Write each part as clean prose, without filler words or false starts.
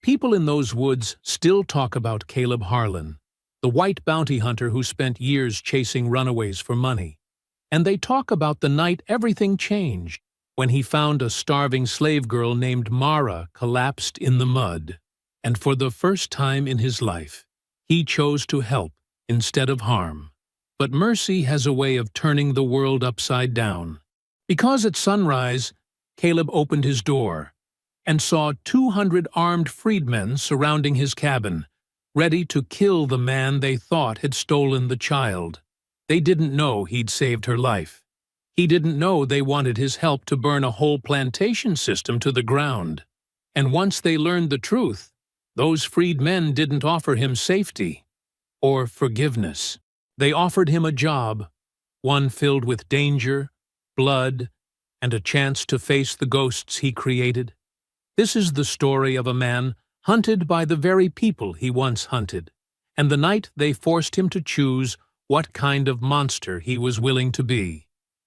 People in those woods still talk about Caleb Harlan, the white bounty hunter who spent years chasing runaways for money. And they talk about the night everything changed, when he found a starving slave girl named Mara collapsed in the mud. And for the first time in his life, he chose to help instead of harm. But mercy has a way of turning the world upside down. Because at sunrise, Caleb opened his door and saw 200 armed freedmen surrounding his cabin, ready to kill the man they thought had stolen the child. They didn't know he'd saved her life. He didn't know they wanted his help to burn a whole plantation system to the ground. And once they learned the truth, those freedmen didn't offer him safety or forgiveness. They offered him a job, one filled with danger, blood, and a chance to face the ghosts he created. This is the story of a man hunted by the very people he once hunted, and the night they forced him to choose what kind of monster he was willing to be.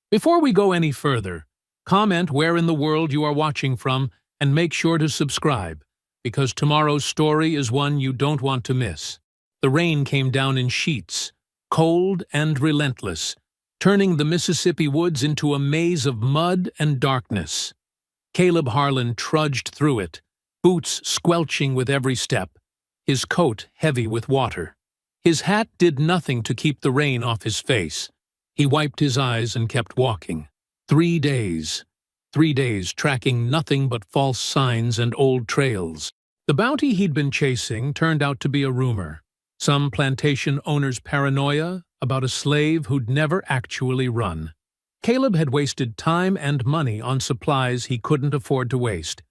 Before we go any further, comment where in the world you are watching from and make sure to subscribe, because tomorrow's story is one you don't want to miss. The rain came down in sheets, cold and relentless, turning the Mississippi woods into a maze of mud and darkness. Caleb Harlan trudged through it, boots squelching with every step, his coat heavy with water. His hat did nothing to keep the rain off his face. He wiped his eyes and kept walking. 3 days. 3 days tracking nothing but false signs and old trails. The bounty he'd been chasing turned out to be a rumor. Some plantation owner's paranoia about a slave who'd never actually run. Caleb had wasted time and money on supplies he couldn't afford to waste.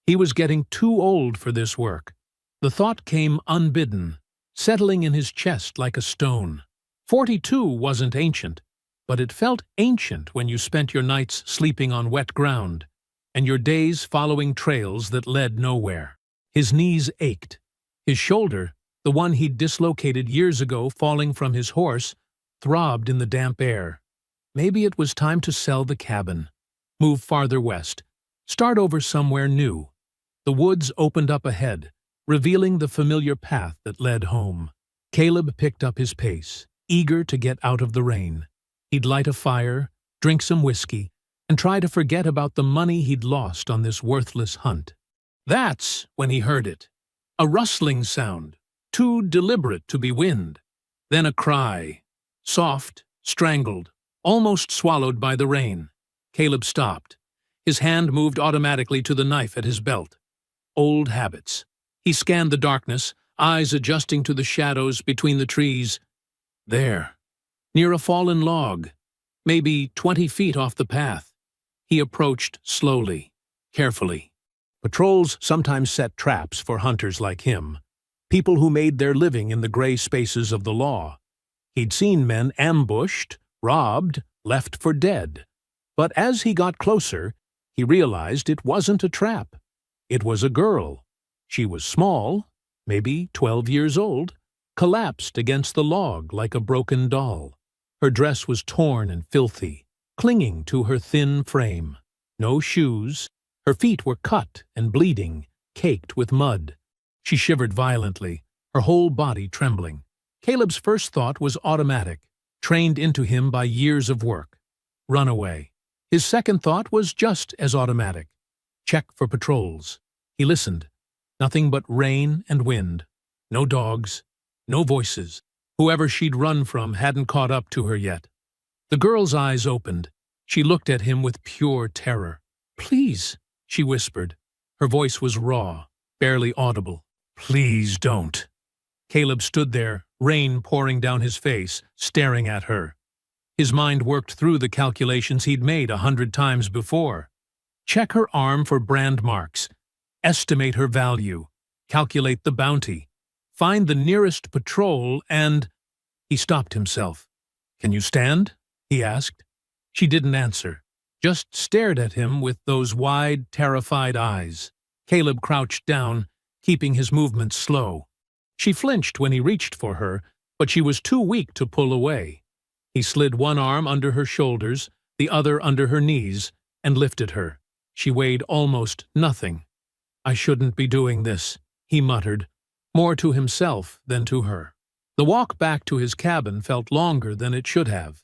He was getting too old for this work. The thought came unbidden, settling in his chest like a stone. 42 wasn't ancient, but it felt ancient when you spent your nights sleeping on wet ground and your days following trails that led nowhere. His knees ached. His shoulder, the one he'd dislocated years ago falling from his horse, throbbed in the damp air. Maybe it was time to sell the cabin, move farther west, start over somewhere new. The woods opened up ahead, revealing the familiar path that led home. Caleb picked up his pace, eager to get out of the rain. He'd light a fire, drink some whiskey, and try to forget about the money he'd lost on this worthless hunt. That's when he heard it. A rustling sound, too deliberate to be wind. Then a cry, soft, strangled, almost swallowed by the rain. Caleb stopped. His hand moved automatically to the knife at his belt. Old habits. He scanned the darkness, eyes adjusting to the shadows between the trees. There, near a fallen log, maybe 20 feet off the path. He approached slowly, carefully. Patrols sometimes set traps for hunters like him, people who made their living in the gray spaces of the law. He'd seen men ambushed, robbed, left for dead. But as he got closer, he realized it wasn't a trap. It was a girl. She was small, maybe 12 years old, collapsed against the log like a broken doll. Her dress was torn and filthy, clinging to her thin frame. No shoes. Her feet were cut and bleeding, caked with mud. She shivered violently, her whole body trembling. Caleb's first thought was automatic, trained into him by years of work. Runaway. His second thought was just as automatic. Check for patrols. He listened. Nothing but rain and wind. No dogs. No voices. Whoever she'd run from hadn't caught up to her yet. The girl's eyes opened. She looked at him with pure terror. "Please," she whispered. Her voice was raw, barely audible. "Please don't." Caleb stood there, rain pouring down his face, staring at her. His mind worked through the calculations he'd made 100 times before. Check her arm for brand marks. Estimate her value. Calculate the bounty. Find the nearest patrol and... He stopped himself. "Can you stand?" he asked. She didn't answer, just stared at him with those wide, terrified eyes. Caleb crouched down, keeping his movements slow. She flinched when he reached for her, but she was too weak to pull away. He slid one arm under her shoulders, the other under her knees, and lifted her. She weighed almost nothing. "I shouldn't be doing this," he muttered, more to himself than to her. The walk back to his cabin felt longer than it should have.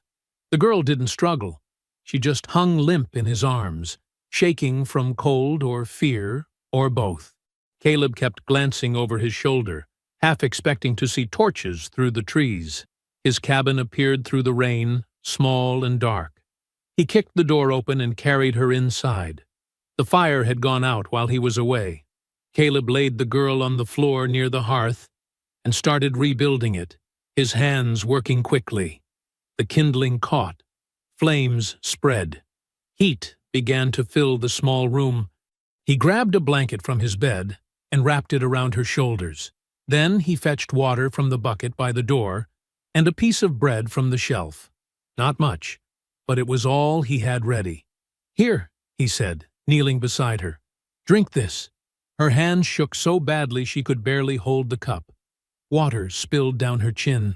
The girl didn't struggle. She just hung limp in his arms, shaking from cold or fear, or both. Caleb kept glancing over his shoulder, half expecting to see torches through the trees. His cabin appeared through the rain, small and dark. He kicked the door open and carried her inside. The fire had gone out while he was away. Caleb laid the girl on the floor near the hearth and started rebuilding it, his hands working quickly. The kindling caught. Flames spread. Heat began to fill the small room. He grabbed a blanket from his bed and wrapped it around her shoulders. Then he fetched water from the bucket by the door and a piece of bread from the shelf. Not much, but it was all he had ready. "Here," he said, kneeling beside her. "Drink this." Her hands shook so badly she could barely hold the cup. Water spilled down her chin.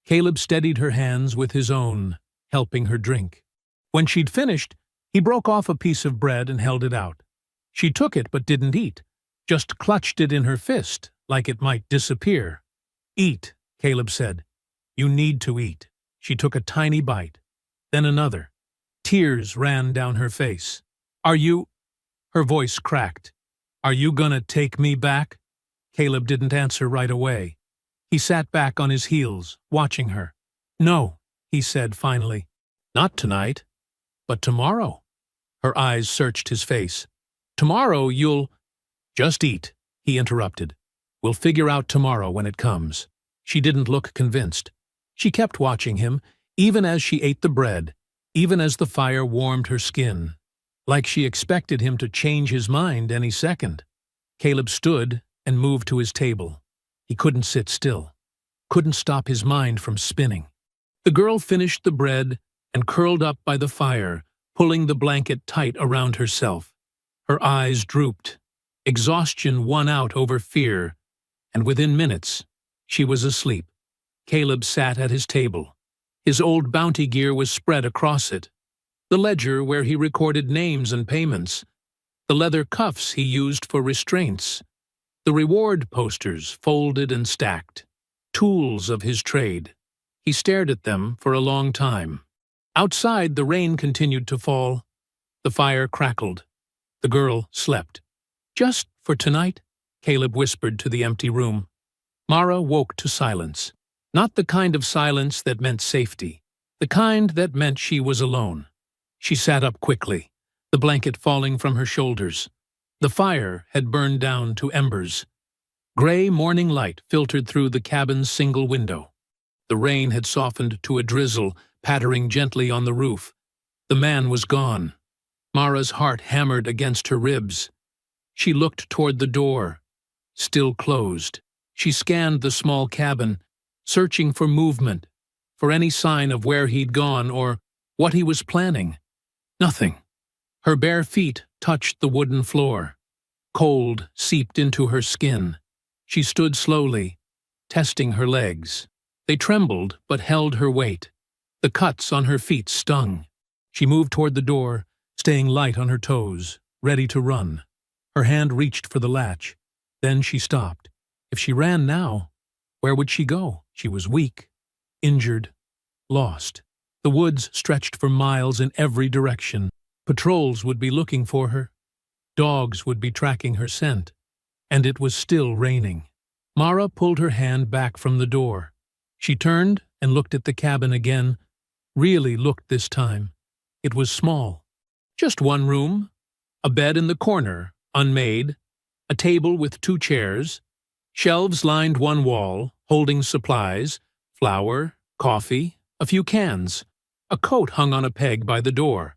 Caleb steadied her hands with his own, helping her drink. When she'd finished, he broke off a piece of bread and held it out. She took it but didn't eat, just clutched it in her fist, like it might disappear. "Eat," Caleb said. "You need to eat." She took a tiny bite, then another. Tears ran down her face. "Are you—" Her voice cracked. "Are you gonna take me back?" Caleb didn't answer right away. He sat back on his heels, watching her. "No," he said finally. "Not tonight, but tomorrow." Her eyes searched his face. "Tomorrow you'll—" "Just eat," he interrupted. "We'll figure out tomorrow when it comes." She didn't look convinced. She kept watching him, even as she ate the bread, even as the fire warmed her skin, like she expected him to change his mind any second. Caleb stood and moved to his table. He couldn't sit still, couldn't stop his mind from spinning. The girl finished the bread and curled up by the fire, pulling the blanket tight around herself. Her eyes drooped. Exhaustion won out over fear, and within minutes, she was asleep. Caleb sat at his table. His old bounty gear was spread across it. The ledger where he recorded names and payments. The leather cuffs he used for restraints. The reward posters folded and stacked. Tools of his trade. He stared at them for a long time. Outside, the rain continued to fall. The fire crackled. The girl slept. "Just for tonight," Caleb whispered to the empty room. Mara woke to silence. Not the kind of silence that meant safety. The kind that meant she was alone. She sat up quickly, the blanket falling from her shoulders. The fire had burned down to embers. Gray morning light filtered through the cabin's single window. The rain had softened to a drizzle, pattering gently on the roof. The man was gone. Mara's heart hammered against her ribs. She looked toward the door, still closed. She scanned the small cabin, searching for movement, for any sign of where he'd gone or what he was planning. Nothing. Her bare feet touched the wooden floor. Cold seeped into her skin. She stood slowly, testing her legs. They trembled but held her weight. The cuts on her feet stung. She moved toward the door, staying light on her toes, ready to run. Her hand reached for the latch. Then she stopped. If she ran now, where would she go? She was weak, injured, lost. The woods stretched for miles in every direction. Patrols would be looking for her. Dogs would be tracking her scent. And it was still raining. Mara pulled her hand back from the door. She turned and looked at the cabin again, really looked this time. It was small. Just one room, a bed in the corner, unmade, a table with 2 chairs, shelves lined one wall, holding supplies, flour, coffee, a few cans. A coat hung on a peg by the door.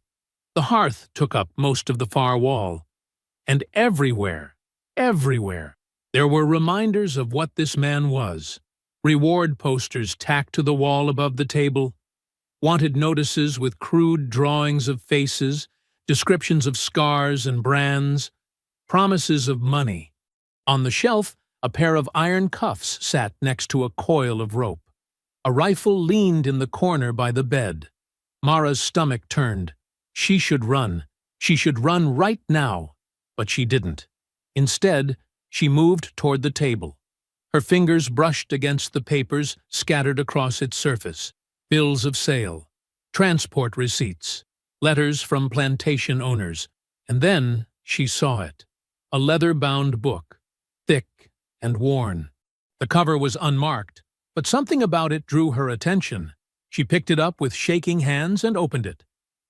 The hearth took up most of the far wall. And everywhere, there were reminders of what this man was. Reward posters tacked to the wall above the table, wanted notices with crude drawings of faces, descriptions of scars and brands, promises of money. On the shelf, a pair of iron cuffs sat next to a coil of rope. A rifle leaned in the corner by the bed. Mara's stomach turned. She should run. She should run right now. But she didn't. Instead, She moved toward the table. Her fingers brushed against the papers scattered across its surface. Bills of sale, transport receipts, letters from plantation owners. And then she saw it. A leather-bound book, thick and worn. The cover was unmarked, but something about it drew her attention. She picked it up with shaking hands and opened it.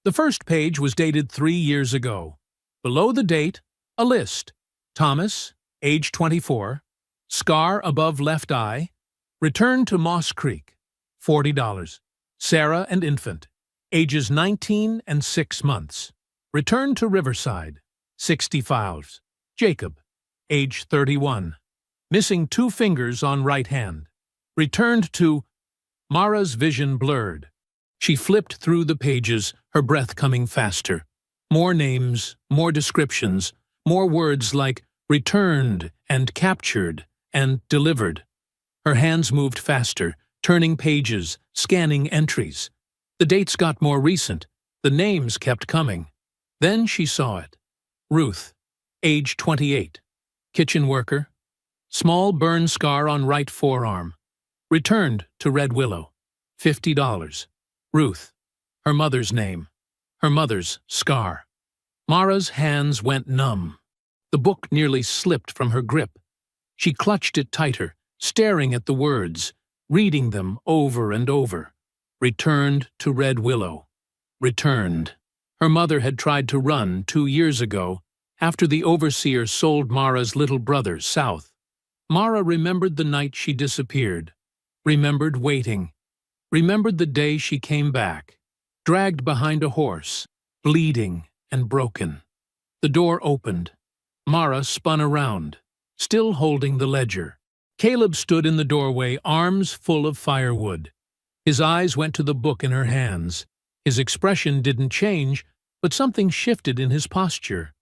The first page was dated 3 years ago. Below the date, a list. Thomas, age 24, scar above left eye, return to Moss Creek, $40. Sarah and infant, ages 19 and 6 months, return to Riverside, $60. Jacob, age 31, missing 2 fingers on right hand, returned to... Mara's vision blurred. She flipped through the pages, her breath coming faster. More names, more descriptions, more words like returned and captured and delivered. Her hands moved faster, turning pages, scanning entries. The dates got more recent. The names kept coming. Then she saw it. Ruth, age 28, kitchen worker, small burn scar on right forearm, returned to Red Willow, $50. Ruth, her mother's name, her mother's scar. Mara's hands went numb. The book nearly slipped from her grip. She clutched it tighter, staring at the words, reading them over and over. Returned to Red Willow. Returned. Her mother had tried to run 2 years ago, after the overseer sold Mara's little brother south. Mara remembered the night she disappeared, remembered waiting, remembered the day she came back, dragged behind a horse, bleeding and broken. The door opened. Mara spun around, still holding the ledger. Caleb stood in the doorway, arms full of firewood. His eyes went to the book in her hands. His expression didn't change, but something shifted in his posture.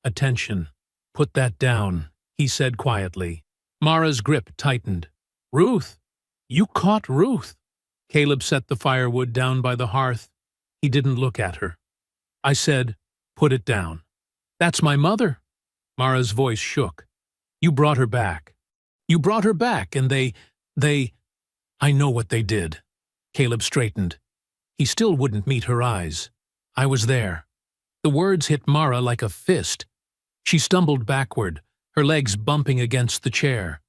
Attention. Put that down, he said quietly. Mara's grip tightened. Ruth! You caught Ruth! Caleb set the firewood down by the hearth. He didn't look at her. I said, put it down. That's my mother. Mara's voice shook. You brought her back. You brought her back, and they... I know what they did. Caleb straightened. He still wouldn't meet her eyes. I was there. The words hit Mara like a fist. She stumbled backward, her legs bumping against the chair.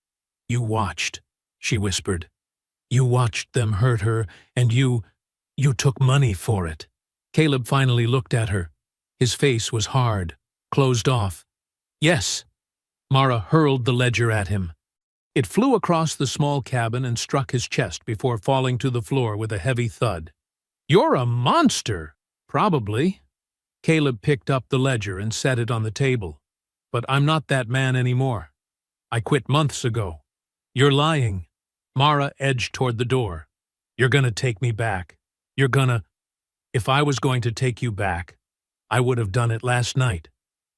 You watched, she whispered. You watched them hurt her, and you took money for it. Caleb finally looked at her. His face was hard, closed off. Yes. Mara hurled the ledger at him. It flew across the small cabin and struck his chest before falling to the floor with a heavy thud. You're a monster! Probably. Caleb picked up the ledger and set it on the table. But I'm not that man anymore. I quit months ago. You're lying. Mara edged toward the door. You're gonna take me back. You're gonna... If I was going to take you back, I would have done it last night.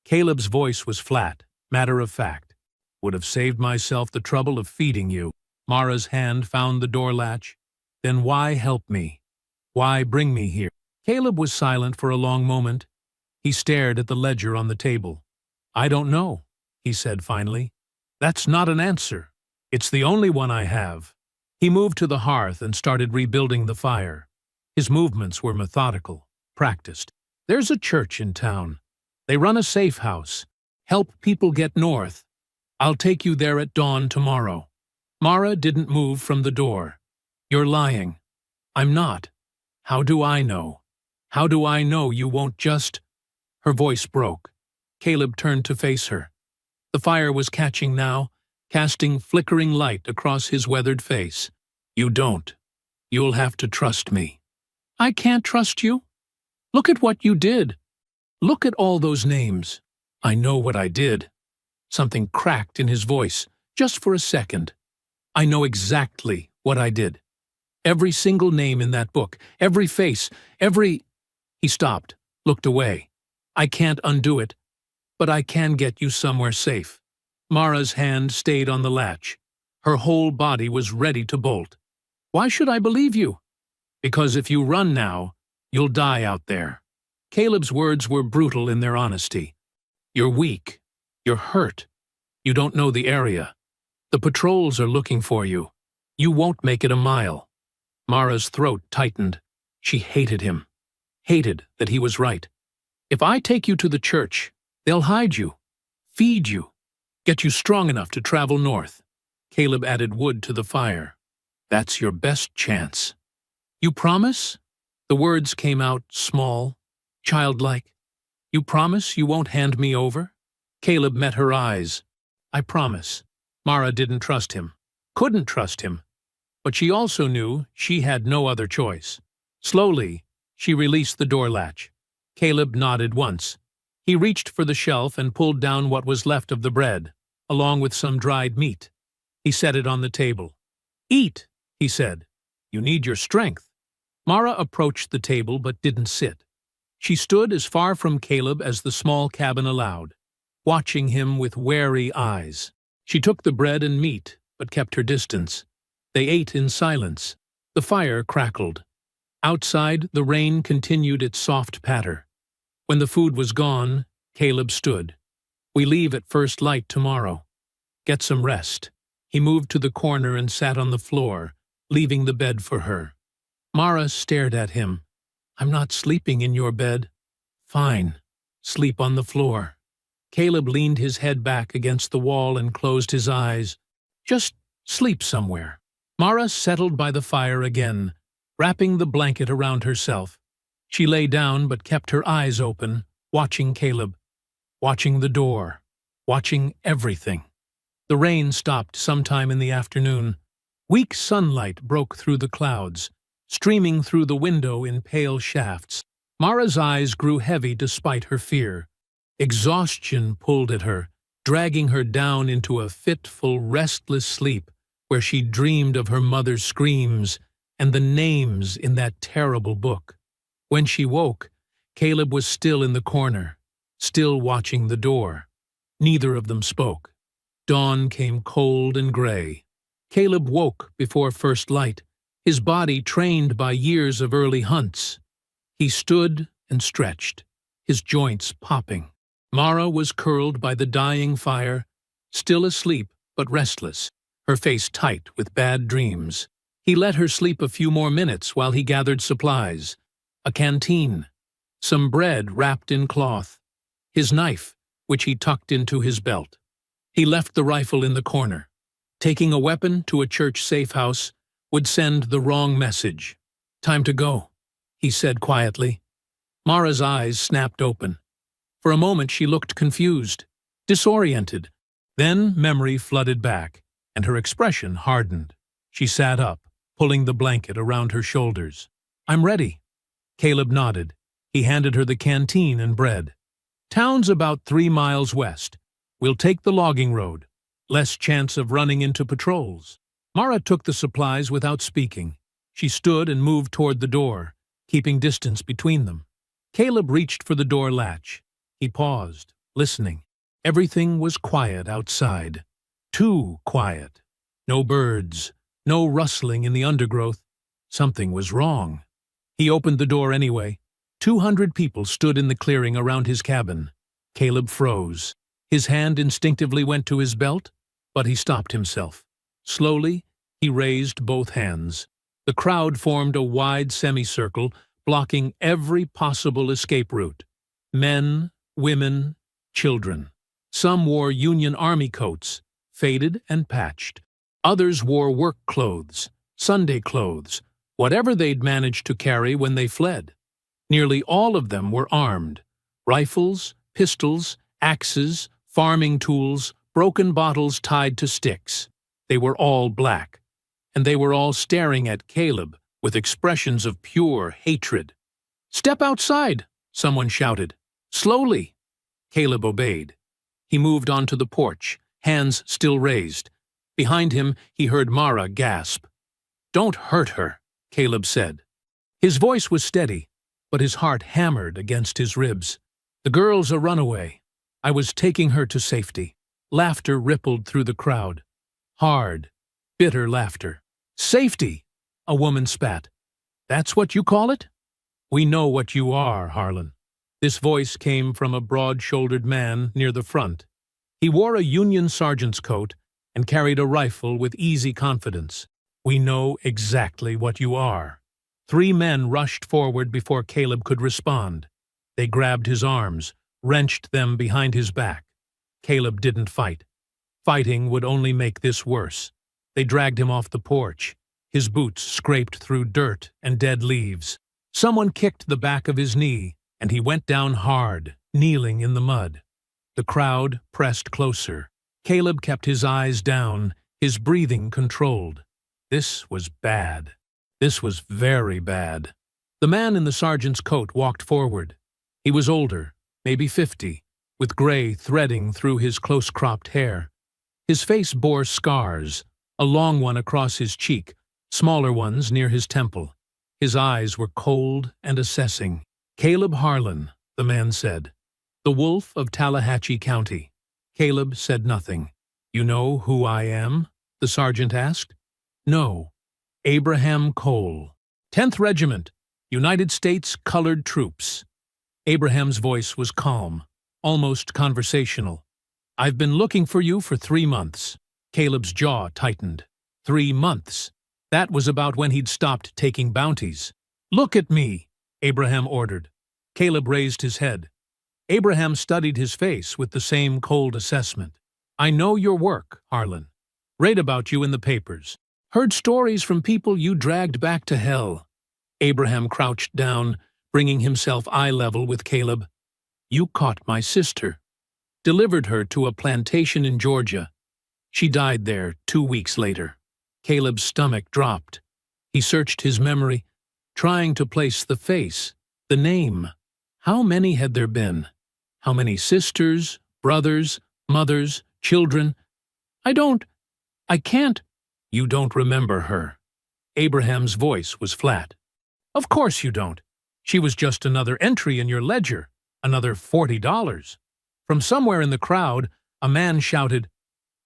Caleb's voice was flat, matter of fact. Would have saved myself the trouble of feeding you. Mara's hand found the door latch. Then why help me? Why bring me here? Caleb was silent for a long moment. He stared at the ledger on the table. I don't know, he said finally. That's not an answer. It's the only one I have. He moved to the hearth and started rebuilding the fire. His movements were methodical, practiced. There's a church in town. They run a safe house. Help people get north. I'll take you there at dawn tomorrow. Mara didn't move from the door. You're lying. I'm not. How do I know? How do I know you won't just... Her voice broke. Caleb turned to face her. The fire was catching now, casting flickering light across his weathered face. You don't. You'll have to trust me. I can't trust you. Look at what you did. Look at all those names. I know what I did. Something cracked in his voice, just for a second. I know exactly what I did. Every single name in that book, every face, every... He stopped, looked away. I can't undo it, but I can get you somewhere safe. Mara's hand stayed on the latch. Her whole body was ready to bolt. Why should I believe you? Because if you run now, you'll die out there. Caleb's words were brutal in their honesty. You're weak. You're hurt. You don't know the area. The patrols are looking for you. You won't make it a mile." Mara's throat tightened. She hated him. Hated that he was right. "If I take you to the church, they'll hide you, feed you, get you strong enough to travel north." Caleb added wood to the fire. "That's your best chance." "You promise?" The words came out small, childlike. "You promise you won't hand me over?" Caleb met her eyes. "I promise." Mara didn't trust him, couldn't trust him, but she also knew she had no other choice. Slowly, she released the door latch. Caleb nodded once. He reached for the shelf and pulled down what was left of the bread, along with some dried meat. He set it on the table. "Eat," he said. "You need your strength." Mara approached the table but didn't sit. She stood as far from Caleb as the small cabin allowed, watching him with wary eyes. She took the bread and meat, but kept her distance. They ate in silence. The fire crackled. Outside, the rain continued its soft patter. When the food was gone, Caleb stood. "We leave at first light tomorrow. Get some rest." He moved to the corner and sat on the floor, leaving the bed for her. Mara stared at him. "I'm not sleeping in your bed." "Fine. Sleep on the floor." Caleb leaned his head back against the wall and closed his eyes. "Just sleep somewhere." Mara settled by the fire again, wrapping the blanket around herself. She lay down but kept her eyes open, watching Caleb, watching the door, watching everything. The rain stopped sometime in the afternoon. Weak sunlight broke through the clouds, streaming through the window in pale shafts. Mara's eyes grew heavy despite her fear. Exhaustion pulled at her, dragging her down into a fitful, restless sleep where she dreamed of her mother's screams and the names in that terrible book. When she woke, Caleb was still in the corner, still watching the door. Neither of them spoke. Dawn came cold and gray. Caleb woke before first light, his body trained by years of early hunts. He stood and stretched, his joints popping. Mara was curled by the dying fire, still asleep but restless, her face tight with bad dreams. He let her sleep a few more minutes while he gathered supplies. A canteen, some bread wrapped in cloth, his knife, which he tucked into his belt. He left the rifle in the corner. Taking a weapon to a church safe house would send the wrong message. "Time to go," he said quietly. Mara's eyes snapped open. For a moment she looked confused, disoriented. Then memory flooded back, and her expression hardened. She sat up, pulling the blanket around her shoulders. "I'm ready." Caleb nodded. He handed her the canteen and bread. "Town's about 3 miles west. We'll take the logging road. Less chance of running into patrols." Mara took the supplies without speaking. She stood and moved toward the door, keeping distance between them. Caleb reached for the door latch. He paused, listening. Everything was quiet outside. Too quiet. No birds, no rustling in the undergrowth. Something was wrong. He opened the door anyway. 200 people stood in the clearing around his cabin. Caleb froze. His hand instinctively went to his belt, but he stopped himself. Slowly, he raised both hands. The crowd formed a wide semicircle, blocking every possible escape route. Men, women, children. Some wore Union Army coats, faded and patched. Others wore work clothes, Sunday clothes, whatever they'd managed to carry when they fled. Nearly all of them were armed. Rifles, pistols, axes, farming tools, broken bottles tied to sticks. They were all black, and they were all staring at Caleb with expressions of pure hatred. "Step outside," someone shouted. "Slowly." Caleb obeyed. He moved onto the porch, hands still raised. Behind him, he heard Mara gasp. "Don't hurt her," Caleb said. His voice was steady, but his heart hammered against his ribs. "The girl's a runaway. I was taking her to safety." Laughter rippled through the crowd. Hard, bitter laughter. "Safety!" a woman spat. "That's what you call it?" "We know what you are, Harlan." This voice came from a broad-shouldered man near the front. He wore a Union sergeant's coat and carried a rifle with easy confidence. "We know exactly what you are." 3 men rushed forward before Caleb could respond. They grabbed his arms, wrenched them behind his back. Caleb didn't fight. Fighting would only make this worse. They dragged him off the porch. His boots scraped through dirt and dead leaves. Someone kicked the back of his knee, and he went down hard, kneeling in the mud. The crowd pressed closer. Caleb kept his eyes down, his breathing controlled. This was bad. This was very bad. The man in the sergeant's coat walked forward. He was older, maybe 50, with gray threading through his close-cropped hair. His face bore scars, a long one across his cheek, smaller ones near his temple. His eyes were cold and assessing. "Caleb Harlan," the man said. "The Wolf of Tallahatchie County." Caleb said nothing. "You know who I am?" the sergeant asked. "No. Abraham Cole. 10th Regiment, United States Colored Troops." Abraham's voice was calm, almost conversational. "I've been looking for you for 3 months." Caleb's jaw tightened. 3 months. That was about when he'd stopped taking bounties. "Look at me," Abraham ordered. Caleb raised his head. Abraham studied his face with the same cold assessment. "I know your work, Harlan. Read about you in the papers. Heard stories from people you dragged back to hell." Abraham crouched down, bringing himself eye level with Caleb. "You caught my sister. Delivered her to a plantation in Georgia. She died there 2 weeks later." Caleb's stomach dropped. He searched his memory, trying to place the face, the name. How many had there been? How many sisters, brothers, mothers, children? I can't. "You don't remember her." Abraham's voice was flat. "Of course you don't. She was just another entry in your ledger, another $40. From somewhere in the crowd, a man shouted,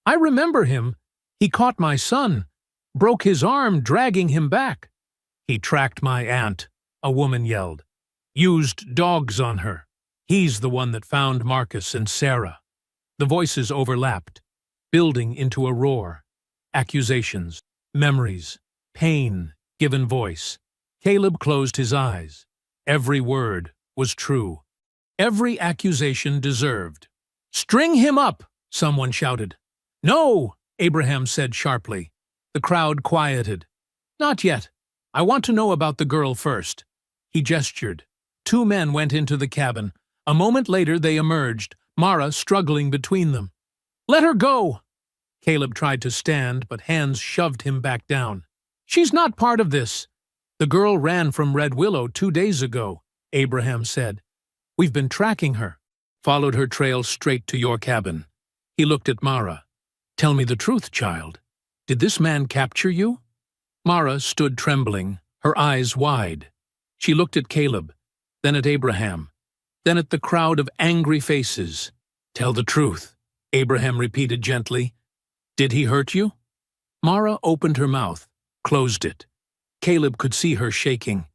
"I remember him. He caught my son, broke his arm dragging him back." "He tracked my aunt," a woman yelled. "Used dogs on her. He's the one that found Marcus and Sarah." The voices overlapped, building into a roar. Accusations, memories, pain given voice. Caleb closed his eyes. Every word was true. Every accusation deserved. "String him up!" someone shouted. "No!" Abraham said sharply. The crowd quieted. "Not yet. I want to know about the girl first." He gestured. 2 men went into the cabin. A moment later they emerged, Mara struggling between them. "Let her go!" Caleb tried to stand, but hands shoved him back down. "She's not part of this." "The girl ran from Red Willow 2 days ago," Abraham said. "We've been tracking her. Followed her trail straight to your cabin." He looked at Mara. "Tell me the truth, child. Did this man capture you?" Mara stood trembling, her eyes wide. She looked at Caleb, then at Abraham, then at the crowd of angry faces. "Tell the truth," Abraham repeated gently. "Did he hurt you?" Mara opened her mouth, closed it. Caleb could see her shaking.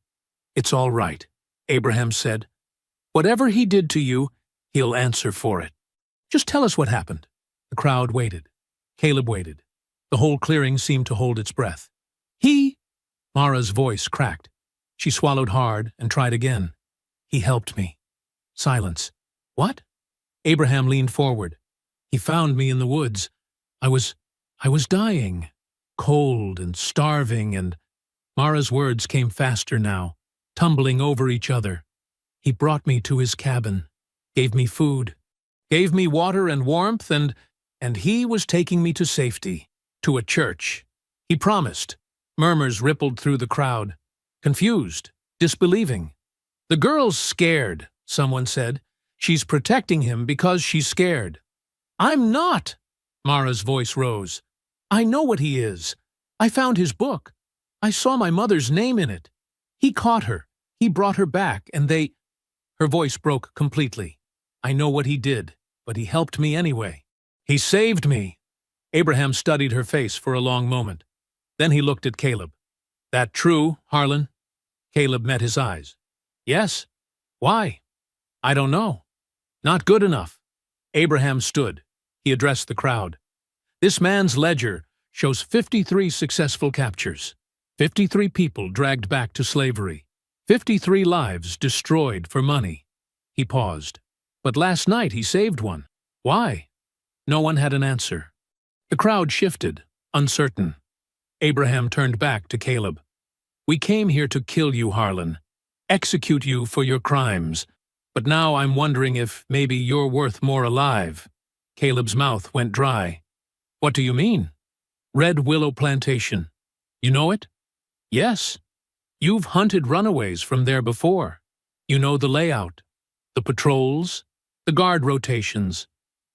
"It's all right," Abraham said. "Whatever he did to you, he'll answer for it. Just tell us what happened." The crowd waited. Caleb waited. The whole clearing seemed to hold its breath. Mara's voice cracked. She swallowed hard and tried again. "He helped me." Silence. "What?" Abraham leaned forward. "He found me in the woods. I was dying, cold and starving, and—" Mara's words came faster now, tumbling over each other. "He brought me to his cabin, gave me food, gave me water and warmth, and he was taking me to safety, to a church. He promised." Murmurs rippled through the crowd, confused, disbelieving. "The girl's scared," someone said. "She's protecting him because she's scared." "I'm not!" Mara's voice rose. "I know what he is. I found his book. I saw my mother's name in it. He caught her. He brought her back, and they—" Her voice broke completely. "I know what he did, but he helped me anyway. He saved me." Abraham studied her face for a long moment. Then he looked at Caleb. "That true, Harlan?" Caleb met his eyes. "Yes. Why?" "I don't know. Not good enough." Abraham stood. He addressed the crowd. This man's ledger shows 53 successful captures, 53 people dragged back to slavery, 53 lives destroyed for money. He paused. But last night he saved one. Why? No one had an answer. The crowd shifted, uncertain. Abraham turned back to Caleb. We came here to kill you, Harlan. Execute you for your crimes. But now I'm wondering if maybe you're worth more alive. Caleb's mouth went dry. What do you mean? Red Willow Plantation. You know it? Yes. You've hunted runaways from there before. You know the layout, the patrols, the guard rotations,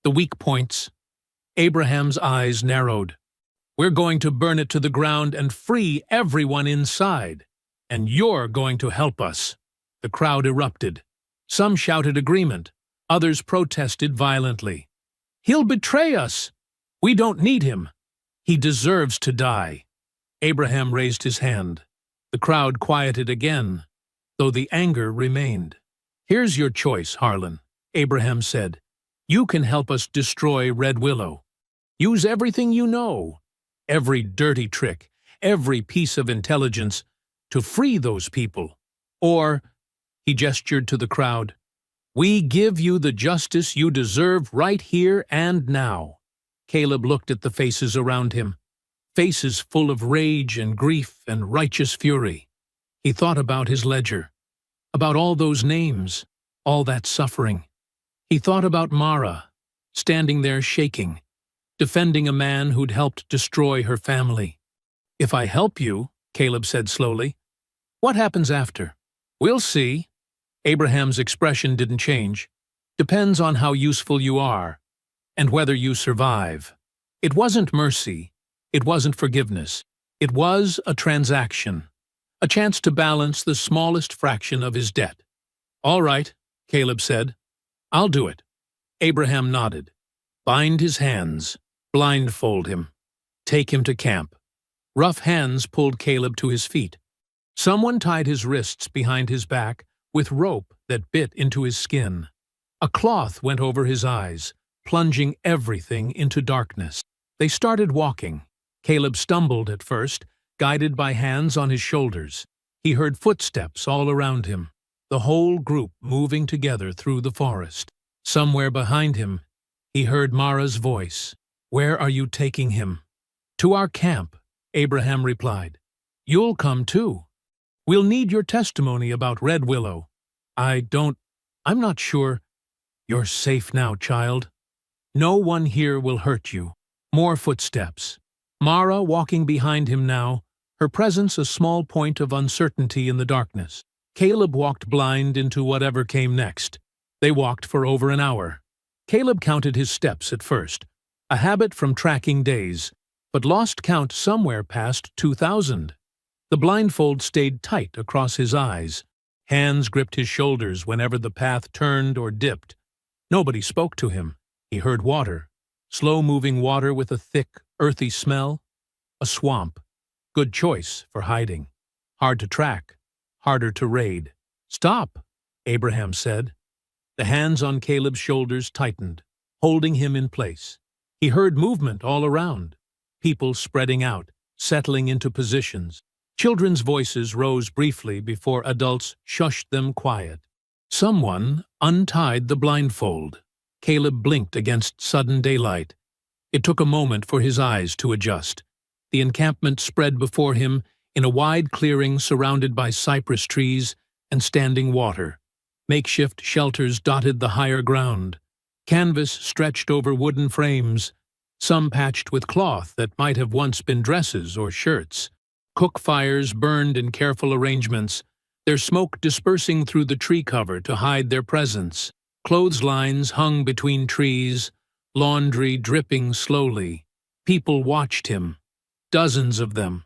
the weak points. Abraham's eyes narrowed. We're going to burn it to the ground and free everyone inside. And you're going to help us. The crowd erupted. Some shouted agreement. Others protested violently. He'll betray us. We don't need him. He deserves to die. Abraham raised his hand. The crowd quieted again, though the anger remained. Here's your choice, Harlan, Abraham said. You can help us destroy Red Willow. Use everything you know, every dirty trick, every piece of intelligence, to free those people. Or, he gestured to the crowd, we give you the justice you deserve right here and now. Caleb looked at the faces around him, faces full of rage and grief and righteous fury. He thought about his ledger, about all those names, all that suffering. He thought about Mara, standing there shaking, defending a man who'd helped destroy her family. If I help you, Caleb said slowly, what happens after? We'll see. Abraham's expression didn't change. Depends on how useful you are, and whether you survive. It wasn't mercy. It wasn't forgiveness. It was a transaction, a chance to balance the smallest fraction of his debt. All right, Caleb said. I'll do it. Abraham nodded. Bind his hands. Blindfold him. Take him to camp. Rough hands pulled Caleb to his feet. Someone tied his wrists behind his back with rope that bit into his skin. A cloth went over his eyes, plunging everything into darkness. They started walking. Caleb stumbled at first, guided by hands on his shoulders. He heard footsteps all around him, the whole group moving together through the forest. Somewhere behind him, he heard Mara's voice. Where are you taking him? To our camp, Abraham replied. You'll come too. We'll need your testimony about Red Willow. I'm not sure. You're safe now, child. No one here will hurt you. More footsteps. Mara walking behind him now, her presence a small point of uncertainty in the darkness. Caleb walked blind into whatever came next. They walked for over an hour. Caleb counted his steps at first, a habit from tracking days, but lost count somewhere past 2,000. The blindfold stayed tight across his eyes. Hands gripped his shoulders whenever the path turned or dipped. Nobody spoke to him. He heard water, slow-moving water with a thick, earthy smell. A swamp. Good choice for hiding. Hard to track. Harder to raid. Stop, Abraham said. The hands on Caleb's shoulders tightened, holding him in place. He heard movement all around. People spreading out, settling into positions. Children's voices rose briefly before adults shushed them quiet. Someone untied the blindfold. Caleb blinked against sudden daylight. It took a moment for his eyes to adjust. The encampment spread before him in a wide clearing surrounded by cypress trees and standing water. Makeshift shelters dotted the higher ground. Canvas stretched over wooden frames, some patched with cloth that might have once been dresses or shirts. Cook fires burned in careful arrangements, their smoke dispersing through the tree cover to hide their presence. Clotheslines hung between trees, laundry dripping slowly. People watched him, dozens of them.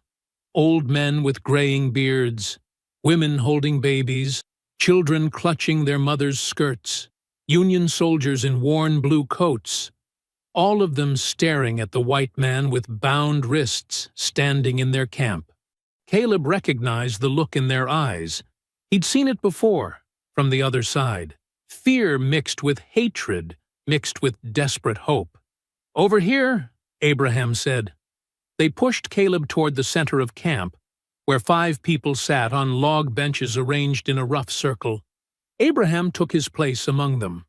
Old men with graying beards, women holding babies, children clutching their mothers' skirts, Union soldiers in worn blue coats, all of them staring at the white man with bound wrists standing in their camp. Caleb recognized the look in their eyes. He'd seen it before, from the other side. Fear mixed with hatred, mixed with desperate hope. "Over here," Abraham said. They pushed Caleb toward the center of camp, where 5 people sat on log benches arranged in a rough circle. Abraham took his place among them.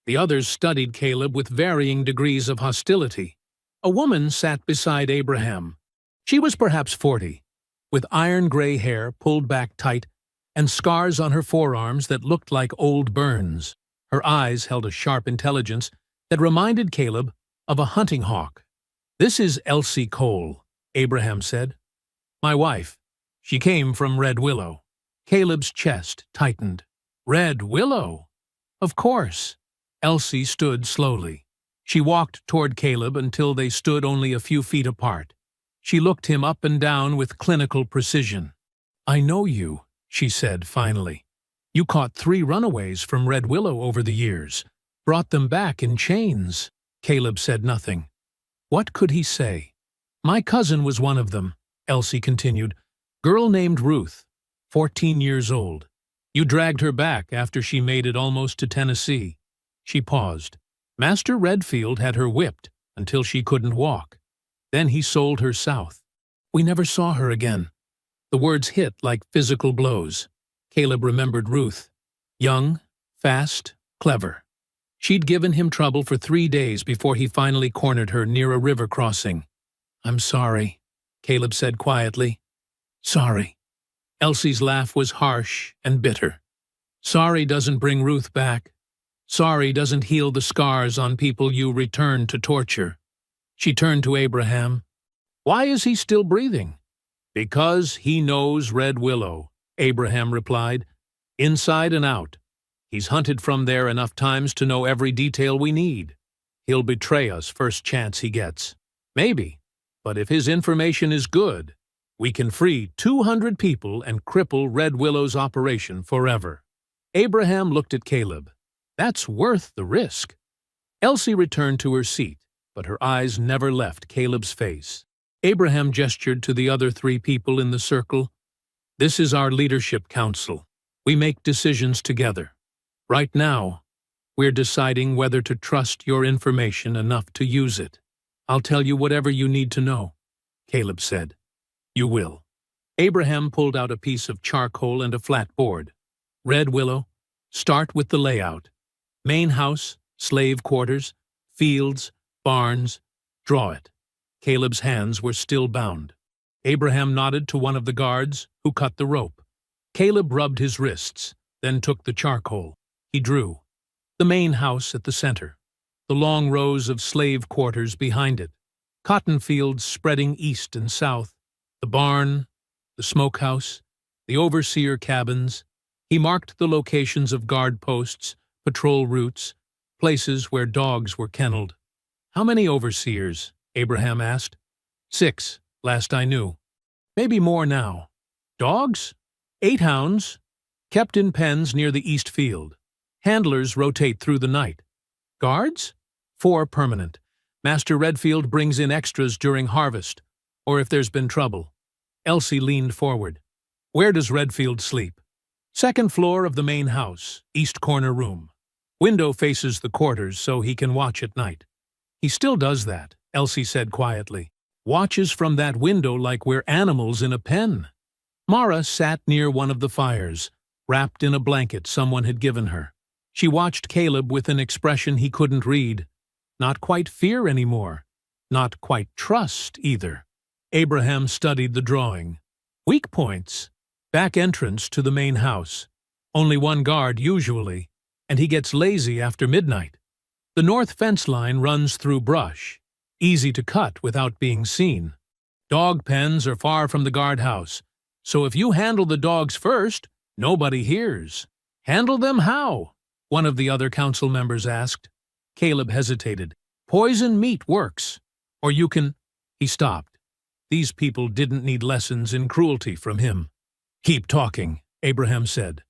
The others studied Caleb with varying degrees of hostility. A woman sat beside Abraham. She was perhaps 40, with iron-gray hair pulled back tight and scars on her forearms that looked like old burns. Her eyes held a sharp intelligence that reminded Caleb of a hunting hawk. "This is Elsie Cole," Abraham said. "My wife. She came from Red Willow." Caleb's chest tightened. "Red Willow?" "Of course." Elsie stood slowly. She walked toward Caleb until they stood only a few feet apart. She looked him up and down with clinical precision. "I know you," she said finally. "You caught 3 runaways from Red Willow over the years, brought them back in chains." Caleb said nothing. What could he say? "My cousin was one of them," Elsie continued. "Girl named Ruth, 14 years old. You dragged her back after she made it almost to Tennessee." She paused. "Master Redfield had her whipped until she couldn't walk. Then he sold her south. We never saw her again." The words hit like physical blows. Caleb remembered Ruth. Young, fast, clever. She'd given him trouble for 3 days before he finally cornered her near a river crossing. "I'm sorry," Caleb said quietly. "Sorry." Elsie's laugh was harsh and bitter. "Sorry doesn't bring Ruth back. Sorry doesn't heal the scars on people you return to torture." She turned to Abraham. "Why is he still breathing?" "Because he knows Red Willow," Abraham replied. "Inside and out. He's hunted from there enough times to know every detail we need. He'll betray us first chance he gets. Maybe, but if his information is good, we can free 200 people and cripple Red Willow's operation forever." Abraham looked at Caleb. "That's worth the risk." Elsie returned to her seat, but her eyes never left Caleb's face. Abraham gestured to the other 3 people in the circle. "This is our leadership council. We make decisions together. Right now, we're deciding whether to trust your information enough to use it." "I'll tell you whatever you need to know," Caleb said. "You will." Abraham pulled out a piece of charcoal and a flat board. "Red Willow, start with the layout. Main house, slave quarters, fields, barns. Draw it." Caleb's hands were still bound. Abraham nodded to one of the guards, who cut the rope. Caleb rubbed his wrists, then took the charcoal. He drew. The main house at the center. The long rows of slave quarters behind it. Cotton fields spreading east and south. The barn, the smokehouse, the overseer cabins. He marked the locations of guard posts, patrol routes, places where dogs were kenneled. "How many overseers?" Abraham asked. 6, last I knew. Maybe more now. "Dogs?" 8 hounds, kept in pens near the east field. Handlers rotate through the night. "Guards?" 4 permanent. Master Redfield brings in extras during harvest, or if there's been trouble. Elsie leaned forward. "Where does Redfield sleep?" 2nd floor of the main house, east corner room. Window faces the quarters so he can watch at night. "He still does that," Elsie said quietly. "Watches from that window like we're animals in a pen." Mara sat near one of the fires, wrapped in a blanket someone had given her. She watched Caleb with an expression he couldn't read. Not quite fear anymore. Not quite trust, either. Abraham studied the drawing. Weak points. Back entrance to the main house. Only 1 guard, usually, and he gets lazy after midnight. The north fence line runs through brush. Easy to cut without being seen. Dog pens are far from the guardhouse, so if you handle the dogs first, nobody hears. "Handle them how?" one of the other council members asked. Caleb hesitated. "Poison meat works. Or you can—" He stopped. These people didn't need lessons in cruelty from him. "Keep talking," Abraham said.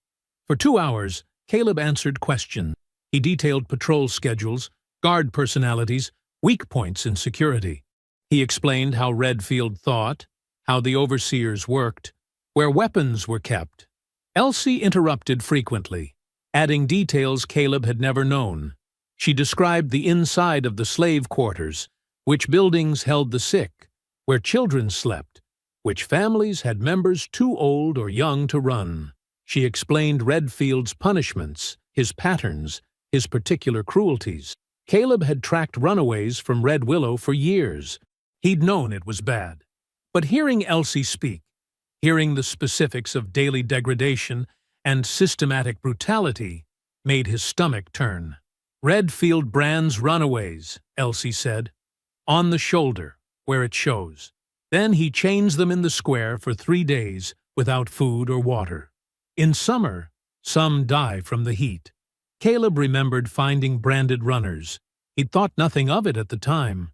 For 2 hours, Caleb answered questions. He detailed patrol schedules, guard personalities, weak points in security. He explained how Redfield thought, how the overseers worked, where weapons were kept. Elsie interrupted frequently, adding details Caleb had never known. She described the inside of the slave quarters, which buildings held the sick, where children slept, which families had members too old or young to run. She explained Redfield's punishments, his patterns, his particular cruelties. Caleb had tracked runaways from Red Willow for years. He'd known it was bad. But hearing Elsie speak, hearing the specifics of daily degradation and systematic brutality, made his stomach turn. Redfield brands runaways, Elsie said, on the shoulder, where it shows. Then he chains them in the square for 3 days without food or water. In summer, some die from the heat. Caleb remembered finding branded runners. He'd thought nothing of it at the time.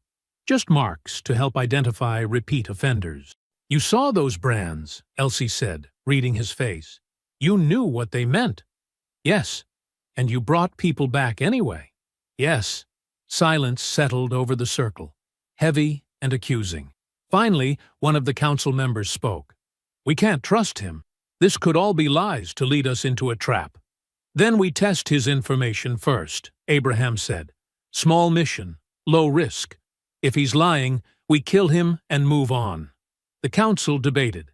Just marks to help identify repeat offenders. "You saw those brands," Elsie said, reading his face. "You knew what they meant." "Yes." "And you brought people back anyway." "Yes." Silence settled over the circle, heavy and accusing. Finally, one of the council members spoke. "We can't trust him. This could all be lies to lead us into a trap." "Then we test his information first," Abraham said. "Small mission, low risk. If he's lying, we kill him and move on." The council debated.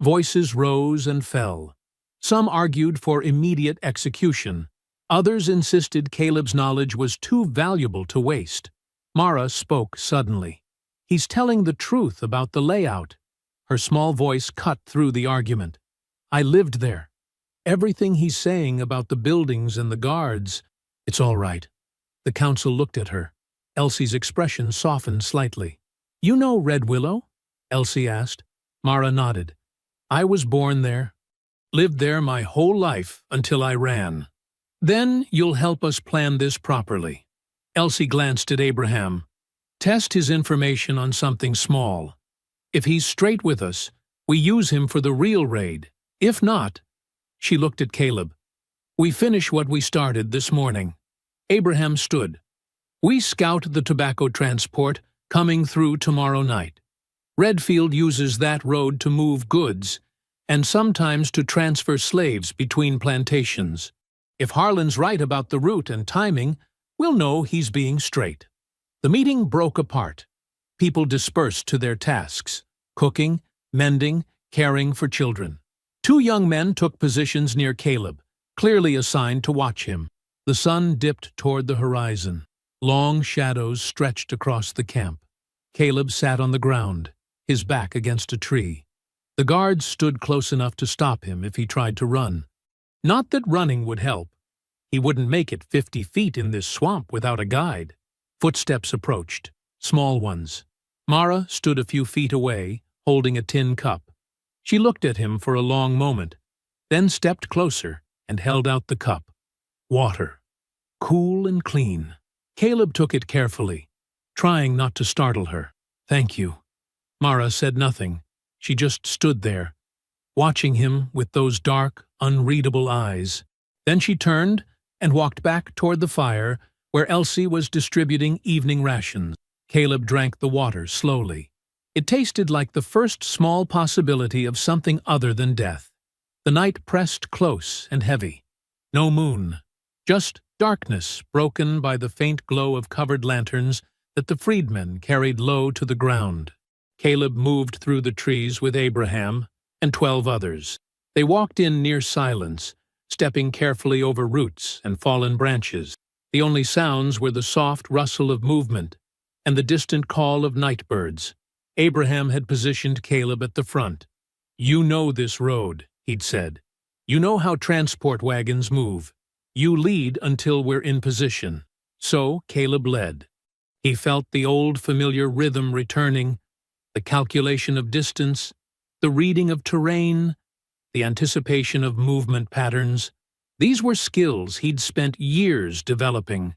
Voices rose and fell. Some argued for immediate execution. Others insisted Caleb's knowledge was too valuable to waste. Mara spoke suddenly. "He's telling the truth about the layout." Her small voice cut through the argument. "I lived there. Everything he's saying about the buildings and the guards." "It's all right." The council looked at her. Elsie's expression softened slightly. "You know Red Willow?" Elsie asked. Mara nodded. "I was born there. Lived there my whole life until I ran." "Then you'll help us plan this properly." Elsie glanced at Abraham. "Test his information on something small. If he's straight with us, we use him for the real raid. If not—" She looked at Caleb. "We finish what we started this morning." Abraham stood. "We scout the tobacco transport coming through tomorrow night. Redfield uses that road to move goods and sometimes to transfer slaves between plantations. If Harlan's right about the route and timing, we'll know he's being straight." The meeting broke apart. People dispersed to their tasks: cooking, mending, caring for children. 2 young men took positions near Caleb, clearly assigned to watch him. The sun dipped toward the horizon. Long shadows stretched across the camp. Caleb sat on the ground, his back against a tree. The guards stood close enough to stop him if he tried to run. Not that running would help. He wouldn't make it 50 feet in this swamp without a guide. Footsteps approached, small ones. Mara stood a few feet away, holding a tin cup. She looked at him for a long moment, then stepped closer and held out the cup. Water. Cool and clean. Caleb took it carefully, trying not to startle her. "Thank you." Mara said nothing. She just stood there, watching him with those dark, unreadable eyes. Then she turned and walked back toward the fire where Elsie was distributing evening rations. Caleb drank the water slowly. It tasted like the first small possibility of something other than death. The night pressed close and heavy. No moon, just darkness broken by the faint glow of covered lanterns that the freedmen carried low to the ground. Caleb moved through the trees with Abraham and 12 others. They walked in near silence, stepping carefully over roots and fallen branches. The only sounds were the soft rustle of movement and the distant call of night birds. Abraham had positioned Caleb at the front. "You know this road," he'd said. "You know how transport wagons move. You lead until we're in position." So Caleb led. He felt the old familiar rhythm returning, the calculation of distance, the reading of terrain, the anticipation of movement patterns. These were skills he'd spent years developing,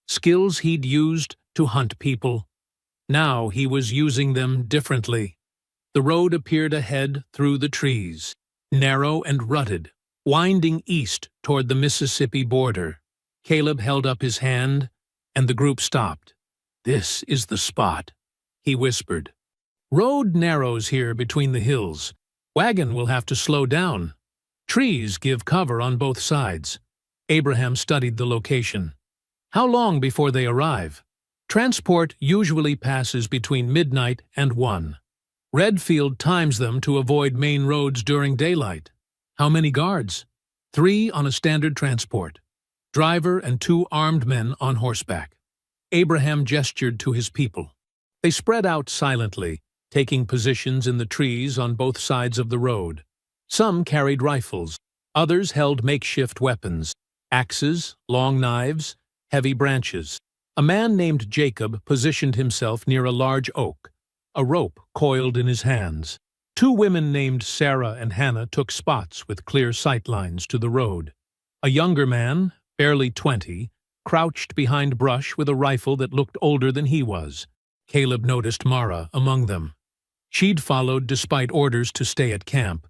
skills he'd used to hunt people. Now he was using them differently. The road appeared ahead through the trees, narrow and rutted, winding east toward the Mississippi border. Caleb held up his hand, and the group stopped. "This is the spot," he whispered. "Road narrows here between the hills. Wagon will have to slow down. Trees give cover on both sides." Abraham studied the location. "How long before they arrive?" Transport usually passes between midnight and 1. Redfield times them to avoid main roads during daylight. How many guards? 3 on a standard transport. Driver and 2 armed men on horseback. Abraham gestured to his people. They spread out silently, taking positions in the trees on both sides of the road. Some carried rifles. Others held makeshift weapons, axes, long knives, heavy branches. A man named Jacob positioned himself near a large oak, a rope coiled in his hands. 2 women named Sarah and Hannah took spots with clear sightlines to the road. A younger man, barely 20, crouched behind brush with a rifle that looked older than he was. Caleb noticed Mara among them. She'd followed despite orders to stay at camp.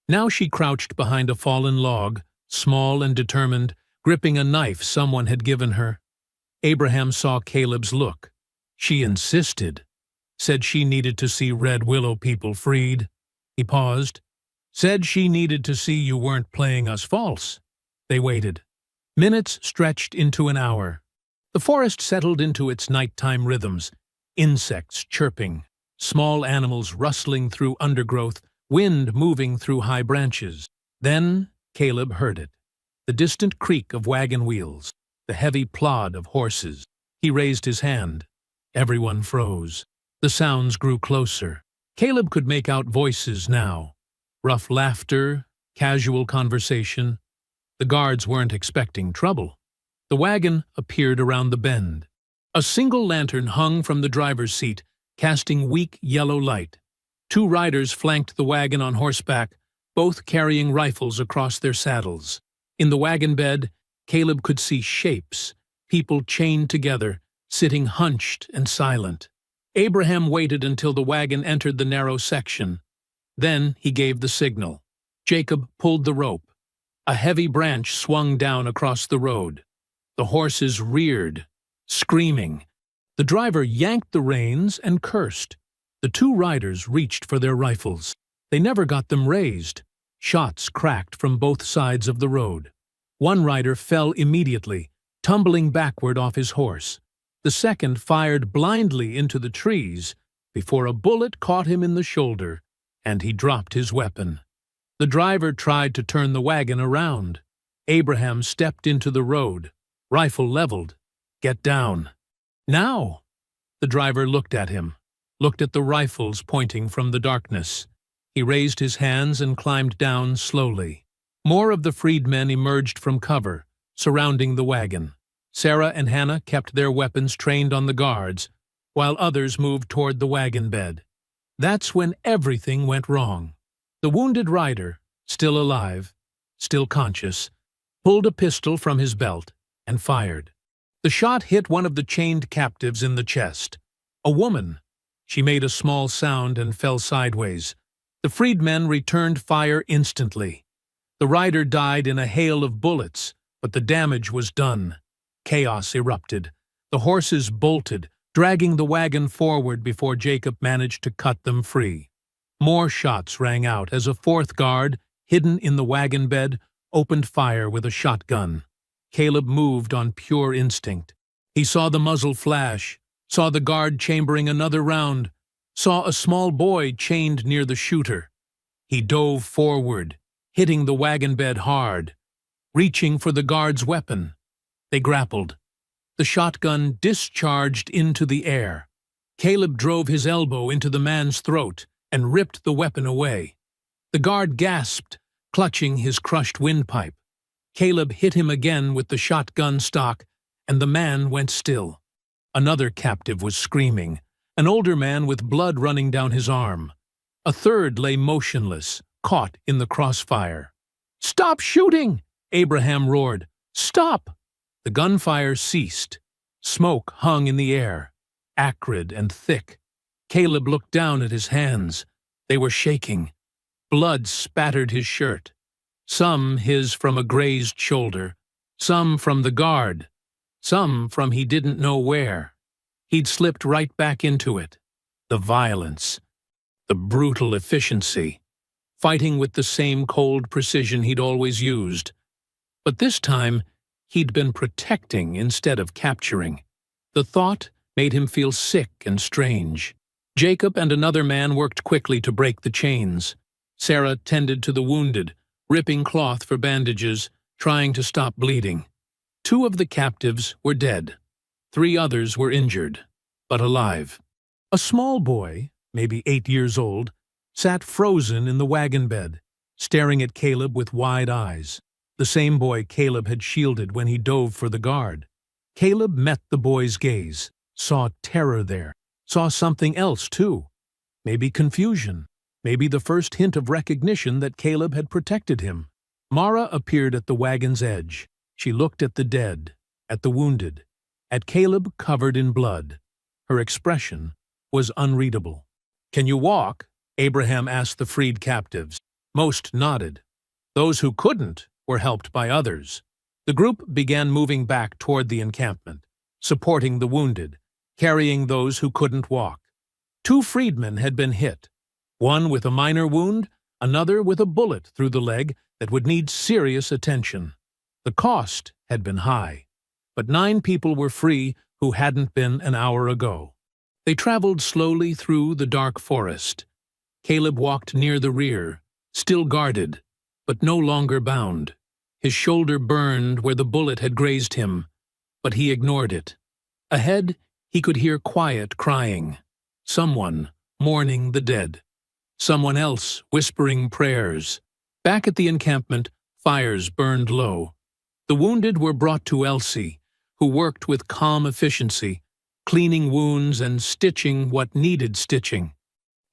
Now she crouched behind a fallen log, small and determined, gripping a knife someone had given her. Abraham saw Caleb's look. She insisted. Said she needed to see Red Willow people freed. He paused. Said she needed to see you weren't playing us false. They waited. Minutes stretched into an hour. The forest settled into its nighttime rhythms, insects chirping, small animals rustling through undergrowth, wind moving through high branches. Then Caleb heard it. The distant creak of wagon wheels, the heavy plod of horses. He raised his hand. Everyone froze. The sounds grew closer. Caleb could make out voices now. Rough laughter, casual conversation. The guards weren't expecting trouble. The wagon appeared around the bend. A single lantern hung from the driver's seat, casting weak yellow light. 2 riders flanked the wagon on horseback, both carrying rifles across their saddles. In the wagon bed, Caleb could see shapes, people chained together, sitting hunched and silent. Abraham waited until the wagon entered the narrow section. Then he gave the signal. Jacob pulled the rope. A heavy branch swung down across the road. The horses reared, screaming. The driver yanked the reins and cursed. The 2 riders reached for their rifles. They never got them raised. Shots cracked from both sides of the road. One rider fell immediately, tumbling backward off his horse. The second fired blindly into the trees before a bullet caught him in the shoulder, and he dropped his weapon. The driver tried to turn the wagon around. Abraham stepped into the road, rifle leveled. Get down. Now! The driver looked at him, looked at the rifles pointing from the darkness. He raised his hands and climbed down slowly. More of the freedmen emerged from cover, surrounding the wagon. Sarah and Hannah kept their weapons trained on the guards, while others moved toward the wagon bed. That's when everything went wrong. The wounded rider, still alive, still conscious, pulled a pistol from his belt and fired. The shot hit one of the chained captives in the chest. A woman. She made a small sound and fell sideways. The freedmen returned fire instantly. The rider died in a hail of bullets, but the damage was done. Chaos erupted. The horses bolted, dragging the wagon forward before Jacob managed to cut them free. More shots rang out as a 4th guard, hidden in the wagon bed, opened fire with a shotgun. Caleb moved on pure instinct. He saw the muzzle flash, saw the guard chambering another round, saw a small boy chained near the shooter. He dove forward, hitting the wagon bed hard, reaching for the guard's weapon. They grappled. The shotgun discharged into the air. Caleb drove his elbow into the man's throat and ripped the weapon away. The guard gasped, clutching his crushed windpipe. Caleb hit him again with the shotgun stock, and the man went still. Another captive was screaming, an older man with blood running down his arm. A third lay motionless, caught in the crossfire. "Stop shooting!" Abraham roared. "Stop!" The gunfire ceased. Smoke hung in the air, acrid and thick. Caleb looked down at his hands. They were shaking. Blood spattered his shirt. Some his from a grazed shoulder, some from the guard, some from he didn't know where. He'd slipped right back into it. The violence, the brutal efficiency, fighting with the same cold precision he'd always used. But this time, he'd been protecting instead of capturing. The thought made him feel sick and strange. Jacob and another man worked quickly to break the chains. Sarah tended to the wounded, ripping cloth for bandages, trying to stop bleeding. 2 of the captives were dead. 3 others were injured, but alive. A small boy, maybe 8 years old, sat frozen in the wagon bed, staring at Caleb with wide eyes. The same boy Caleb had shielded when he dove for the guard. Caleb met the boy's gaze, saw terror there, saw something else too. Maybe confusion, maybe the first hint of recognition that Caleb had protected him. Mara appeared at the wagon's edge. She looked at the dead, at the wounded, at Caleb covered in blood. Her expression was unreadable. "Can you walk?" Abraham asked the freed captives. Most nodded. Those who couldn't were helped by others. The group began moving back toward the encampment, supporting the wounded, carrying those who couldn't walk. 2 freedmen had been hit, one with a minor wound, another with a bullet through the leg that would need serious attention. The cost had been high, but 9 people were free who hadn't been an hour ago. They traveled slowly through the dark forest. Caleb walked near the rear, still guarded, but no longer bound. His shoulder burned where the bullet had grazed him, but he ignored it. Ahead, he could hear quiet crying. Someone mourning the dead. Someone else whispering prayers. Back at the encampment, fires burned low. The wounded were brought to Elsie, who worked with calm efficiency, cleaning wounds and stitching what needed stitching.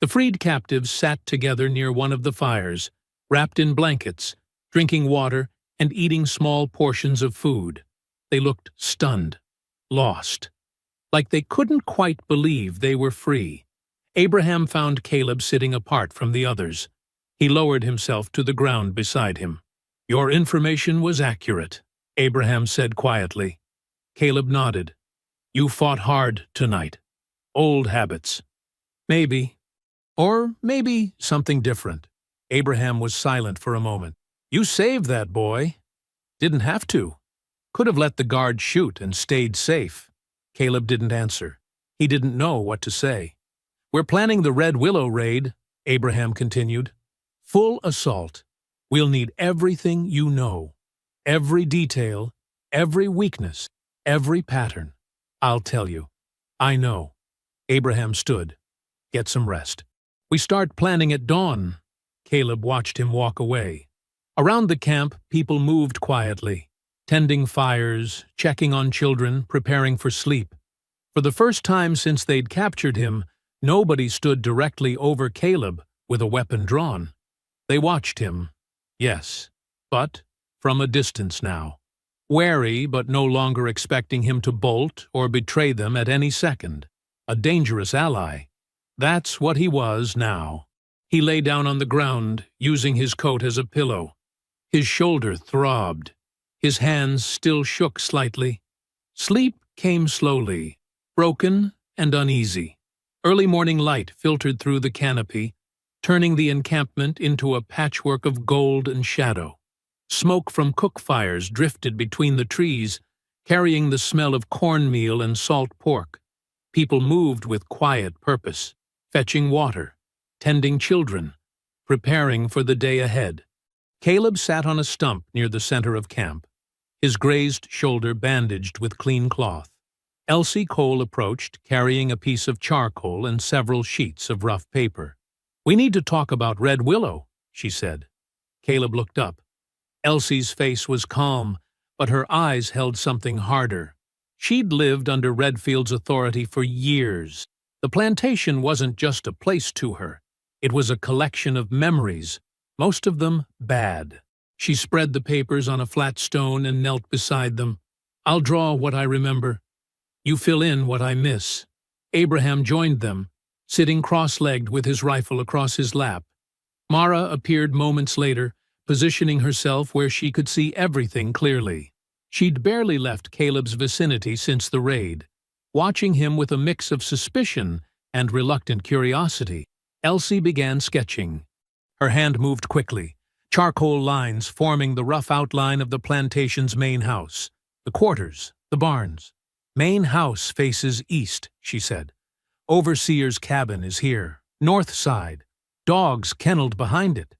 The freed captives sat together near one of the fires, wrapped in blankets, drinking water and eating small portions of food. They looked stunned, lost, like they couldn't quite believe they were free. Abraham found Caleb sitting apart from the others. He lowered himself to the ground beside him. "Your information was accurate," Abraham said quietly. Caleb nodded. "You fought hard tonight. Old habits." "Maybe. Or maybe something different." Abraham was silent for a moment. "You saved that boy." "Didn't have to. Could have let the guard shoot and stayed safe." Caleb didn't answer. He didn't know what to say. "We're planning the Red Willow raid," Abraham continued. "Full assault. We'll need everything you know. Every detail, every weakness, every pattern. I'll tell you. I know." Abraham stood. "Get some rest." "We start planning at dawn." Caleb watched him walk away. Around the camp, people moved quietly, tending fires, checking on children, preparing for sleep. For the first time since they'd captured him, nobody stood directly over Caleb with a weapon drawn. They watched him, yes, but from a distance now. Wary but no longer expecting him to bolt or betray them at any second. A dangerous ally. That's what he was now. He lay down on the ground, using his coat as a pillow. His shoulder throbbed. His hands still shook slightly. Sleep came slowly, broken and uneasy. Early morning light filtered through the canopy, turning the encampment into a patchwork of gold and shadow. Smoke from cook fires drifted between the trees, carrying the smell of cornmeal and salt pork. People moved with quiet purpose, fetching water, tending children, preparing for the day ahead. Caleb sat on a stump near the center of camp, his grazed shoulder bandaged with clean cloth. Elsie Cole approached, carrying a piece of charcoal and several sheets of rough paper. "We need to talk about Red Willow," she said. Caleb looked up. Elsie's face was calm, but her eyes held something harder. She'd lived under Redfield's authority for years. The plantation wasn't just a place to her. It was a collection of memories, most of them bad. She spread the papers on a flat stone and knelt beside them. "I'll draw what I remember. You fill in what I miss." Abraham joined them, sitting cross-legged with his rifle across his lap. Mara appeared moments later, positioning herself where she could see everything clearly. She'd barely left Caleb's vicinity since the raid, watching him with a mix of suspicion and reluctant curiosity. Elsie began sketching. Her hand moved quickly, charcoal lines forming the rough outline of the plantation's main house, the quarters, the barns. Main house faces east, she said. Overseer's cabin is here, north side. Dogs kenneled behind it.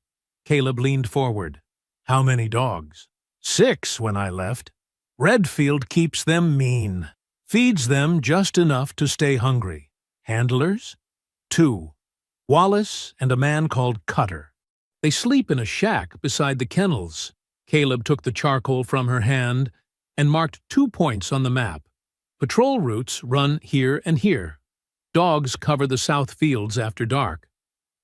Caleb leaned forward. How many dogs? 6 when I left. Redfield keeps them mean. Feeds them just enough to stay hungry. Handlers? 2. Wallace and a man called Cutter. They sleep in a shack beside the kennels. Caleb took the charcoal from her hand and marked 2 points on the map. Patrol routes run here and here. Dogs cover the south fields after dark.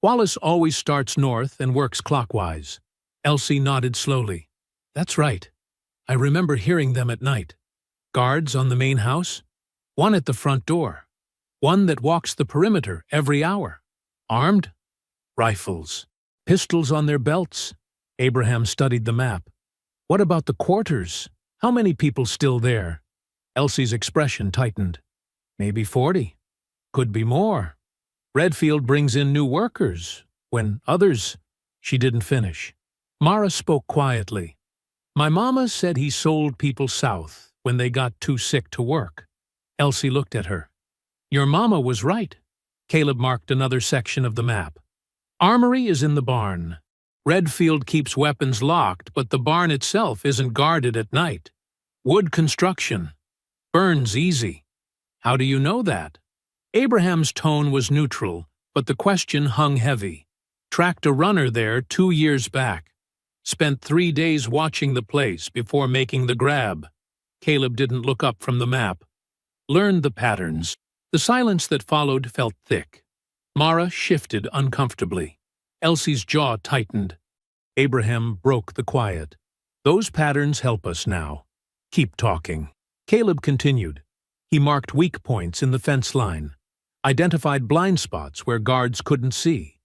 Wallace always starts north and works clockwise. Elsie nodded slowly. That's right. I remember hearing them at night. Guards on the main house? 1 at the front door. 1 that walks the perimeter every hour. Armed? Rifles. Pistols on their belts. Abraham studied the map. What about the quarters? How many people still there? Elsie's expression tightened. Maybe 40. Could be more. Redfield brings in new workers. When others... She didn't finish. Mara spoke quietly. My mama said he sold people south when they got too sick to work. Elsie looked at her. Your mama was right. Caleb marked another section of the map. Armory is in the barn. Redfield keeps weapons locked, but the barn itself isn't guarded at night. Wood construction. Burns easy. How do you know that? Abraham's tone was neutral, but the question hung heavy. Tracked a runner there 2 years back. Spent 3 days watching the place before making the grab. Caleb didn't look up from the map. Learned the patterns. The silence that followed felt thick. Mara shifted uncomfortably. Elsie's jaw tightened. Abraham broke the quiet. Those patterns help us now. Keep talking. Caleb continued. He marked weak points in the fence line. Identified blind spots where guards couldn't see.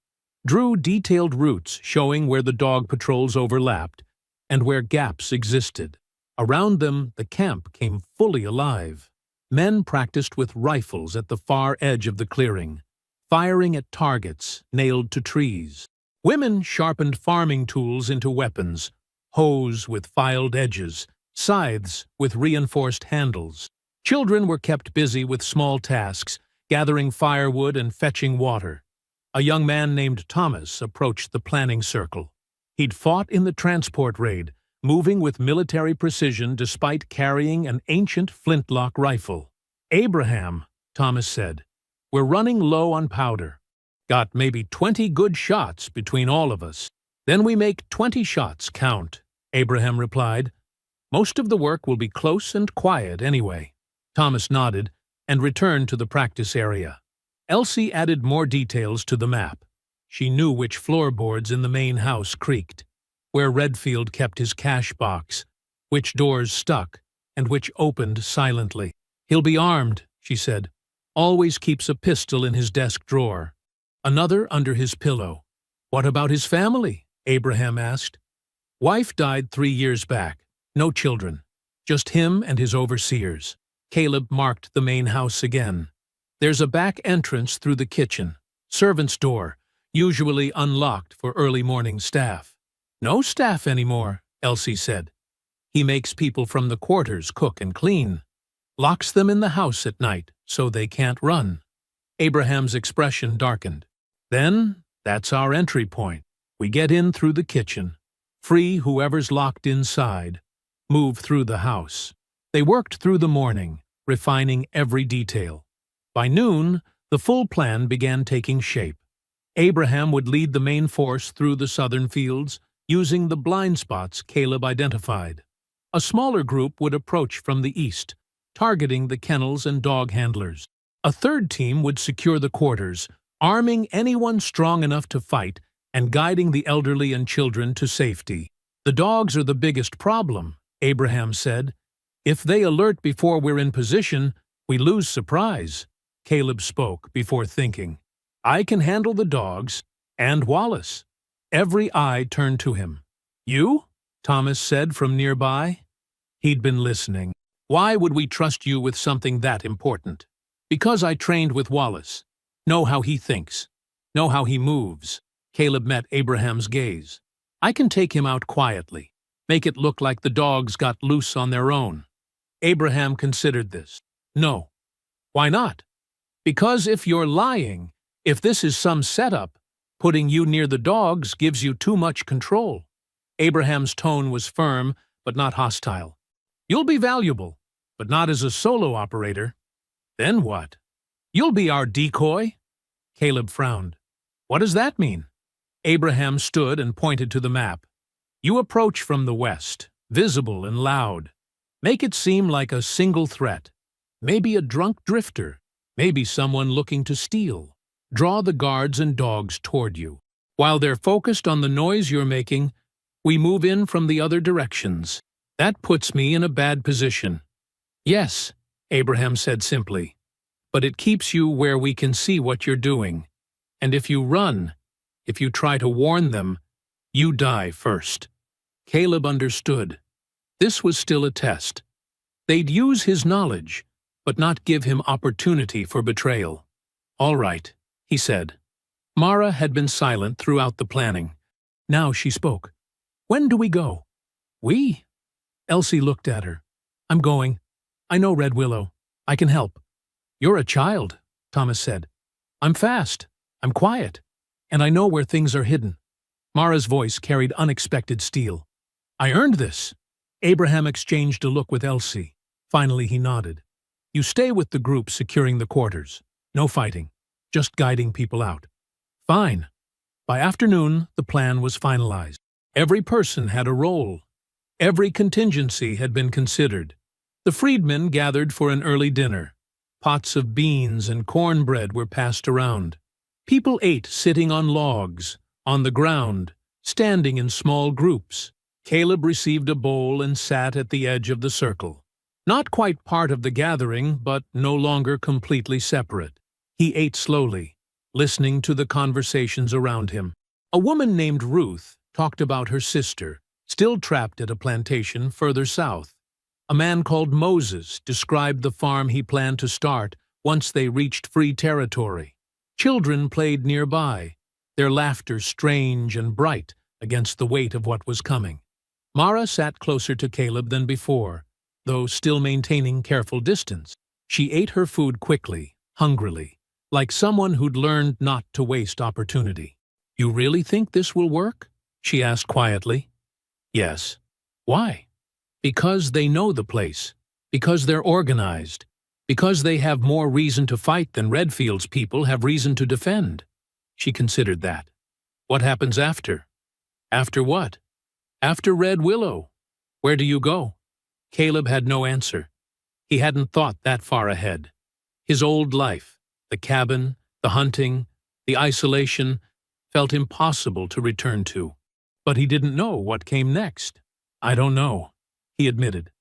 Drew detailed routes showing where the dog patrols overlapped and where gaps existed. Around them, the camp came fully alive. Men practiced with rifles at the far edge of the clearing, firing at targets nailed to trees. Women sharpened farming tools into weapons, hoes with filed edges, scythes with reinforced handles. Children were kept busy with small tasks, gathering firewood and fetching water. A young man named Thomas approached the planning circle. He'd fought in the transport raid, moving with military precision despite carrying an ancient flintlock rifle. Abraham, Thomas said, we're running low on powder. Got maybe 20 good shots between all of us. Then we make 20 shots count, Abraham replied. Most of the work will be close and quiet anyway. Thomas nodded and returned to the practice area. Elsie added more details to the map. She knew which floorboards in the main house creaked, where Redfield kept his cash box, which doors stuck, and which opened silently. He'll be armed, she said. Always keeps a pistol in his desk drawer. Another under his pillow. What about his family? Abraham asked. Wife died 3 years back. No children. Just him and his overseers. Caleb marked the main house again. There's a back entrance through the kitchen. Servant's door, usually unlocked for early morning staff. No staff anymore, Elsie said. He makes people from the quarters cook and clean. Locks them in the house at night so they can't run. Abraham's expression darkened. Then, that's our entry point. We get in through the kitchen. Free whoever's locked inside. Move through the house. They worked through the morning, refining every detail. By noon, the full plan began taking shape. Abraham would lead the main force through the southern fields, using the blind spots Caleb identified. A smaller group would approach from the east, targeting the kennels and dog handlers. A third team would secure the quarters, arming anyone strong enough to fight and guiding the elderly and children to safety. The dogs are the biggest problem, Abraham said. If they alert before we're in position, we lose surprise. Caleb spoke before thinking. I can handle the dogs and Wallace. Every eye turned to him. You? Thomas said from nearby. He'd been listening. Why would we trust you with something that important? Because I trained with Wallace. Know how he thinks. Know how he moves. Caleb met Abraham's gaze. I can take him out quietly. Make it look like the dogs got loose on their own. Abraham considered this. No. Why not? Because if you're lying, if this is some setup, putting you near the dogs gives you too much control. Abraham's tone was firm, but not hostile. You'll be valuable, but not as a solo operator. Then what? You'll be our decoy? Caleb frowned. What does that mean? Abraham stood and pointed to the map. You approach from the west, visible and loud. Make it seem like a single threat. Maybe a drunk drifter. Maybe someone looking to steal. Draw the guards and dogs toward you. While they're focused on the noise you're making, we move in from the other directions. That puts me in a bad position. Yes, Abraham said simply, but it keeps you where we can see what you're doing. And if you run, if you try to warn them, you die first. Caleb understood. This was still a test. They'd use his knowledge, but not give him opportunity for betrayal. All right, he said. Mara had been silent throughout the planning. Now she spoke. When do we go? We? Elsie looked at her. I'm going. I know Red Willow. I can help. You're a child, Thomas said. I'm fast. I'm quiet. And I know where things are hidden. Mara's voice carried unexpected steel. I earned this. Abraham exchanged a look with Elsie. Finally he nodded. You stay with the group securing the quarters. No fighting. Just guiding people out. Fine. By afternoon, the plan was finalized. Every person had a role. Every contingency had been considered. The freedmen gathered for an early dinner. Pots of beans and cornbread were passed around. People ate sitting on logs, on the ground, standing in small groups. Caleb received a bowl and sat at the edge of the circle. Not quite part of the gathering, but no longer completely separate. He ate slowly, listening to the conversations around him. A woman named Ruth talked about her sister, still trapped at a plantation further south. A man called Moses described the farm he planned to start once they reached free territory. Children played nearby, their laughter strange and bright against the weight of what was coming. Mara sat closer to Caleb than before, though still maintaining careful distance. She ate her food quickly, hungrily, like someone who'd learned not to waste opportunity. You really think this will work? She asked quietly. Yes. Why? Because they know the place, because they're organized, because they have more reason to fight than Redfield's people have reason to defend. She considered that. What happens after? After what? After Red Willow. Where do you go? Caleb had no answer. He hadn't thought that far ahead. His old life, the cabin, the hunting, the isolation, felt impossible to return to. But he didn't know what came next. I don't know, he admitted.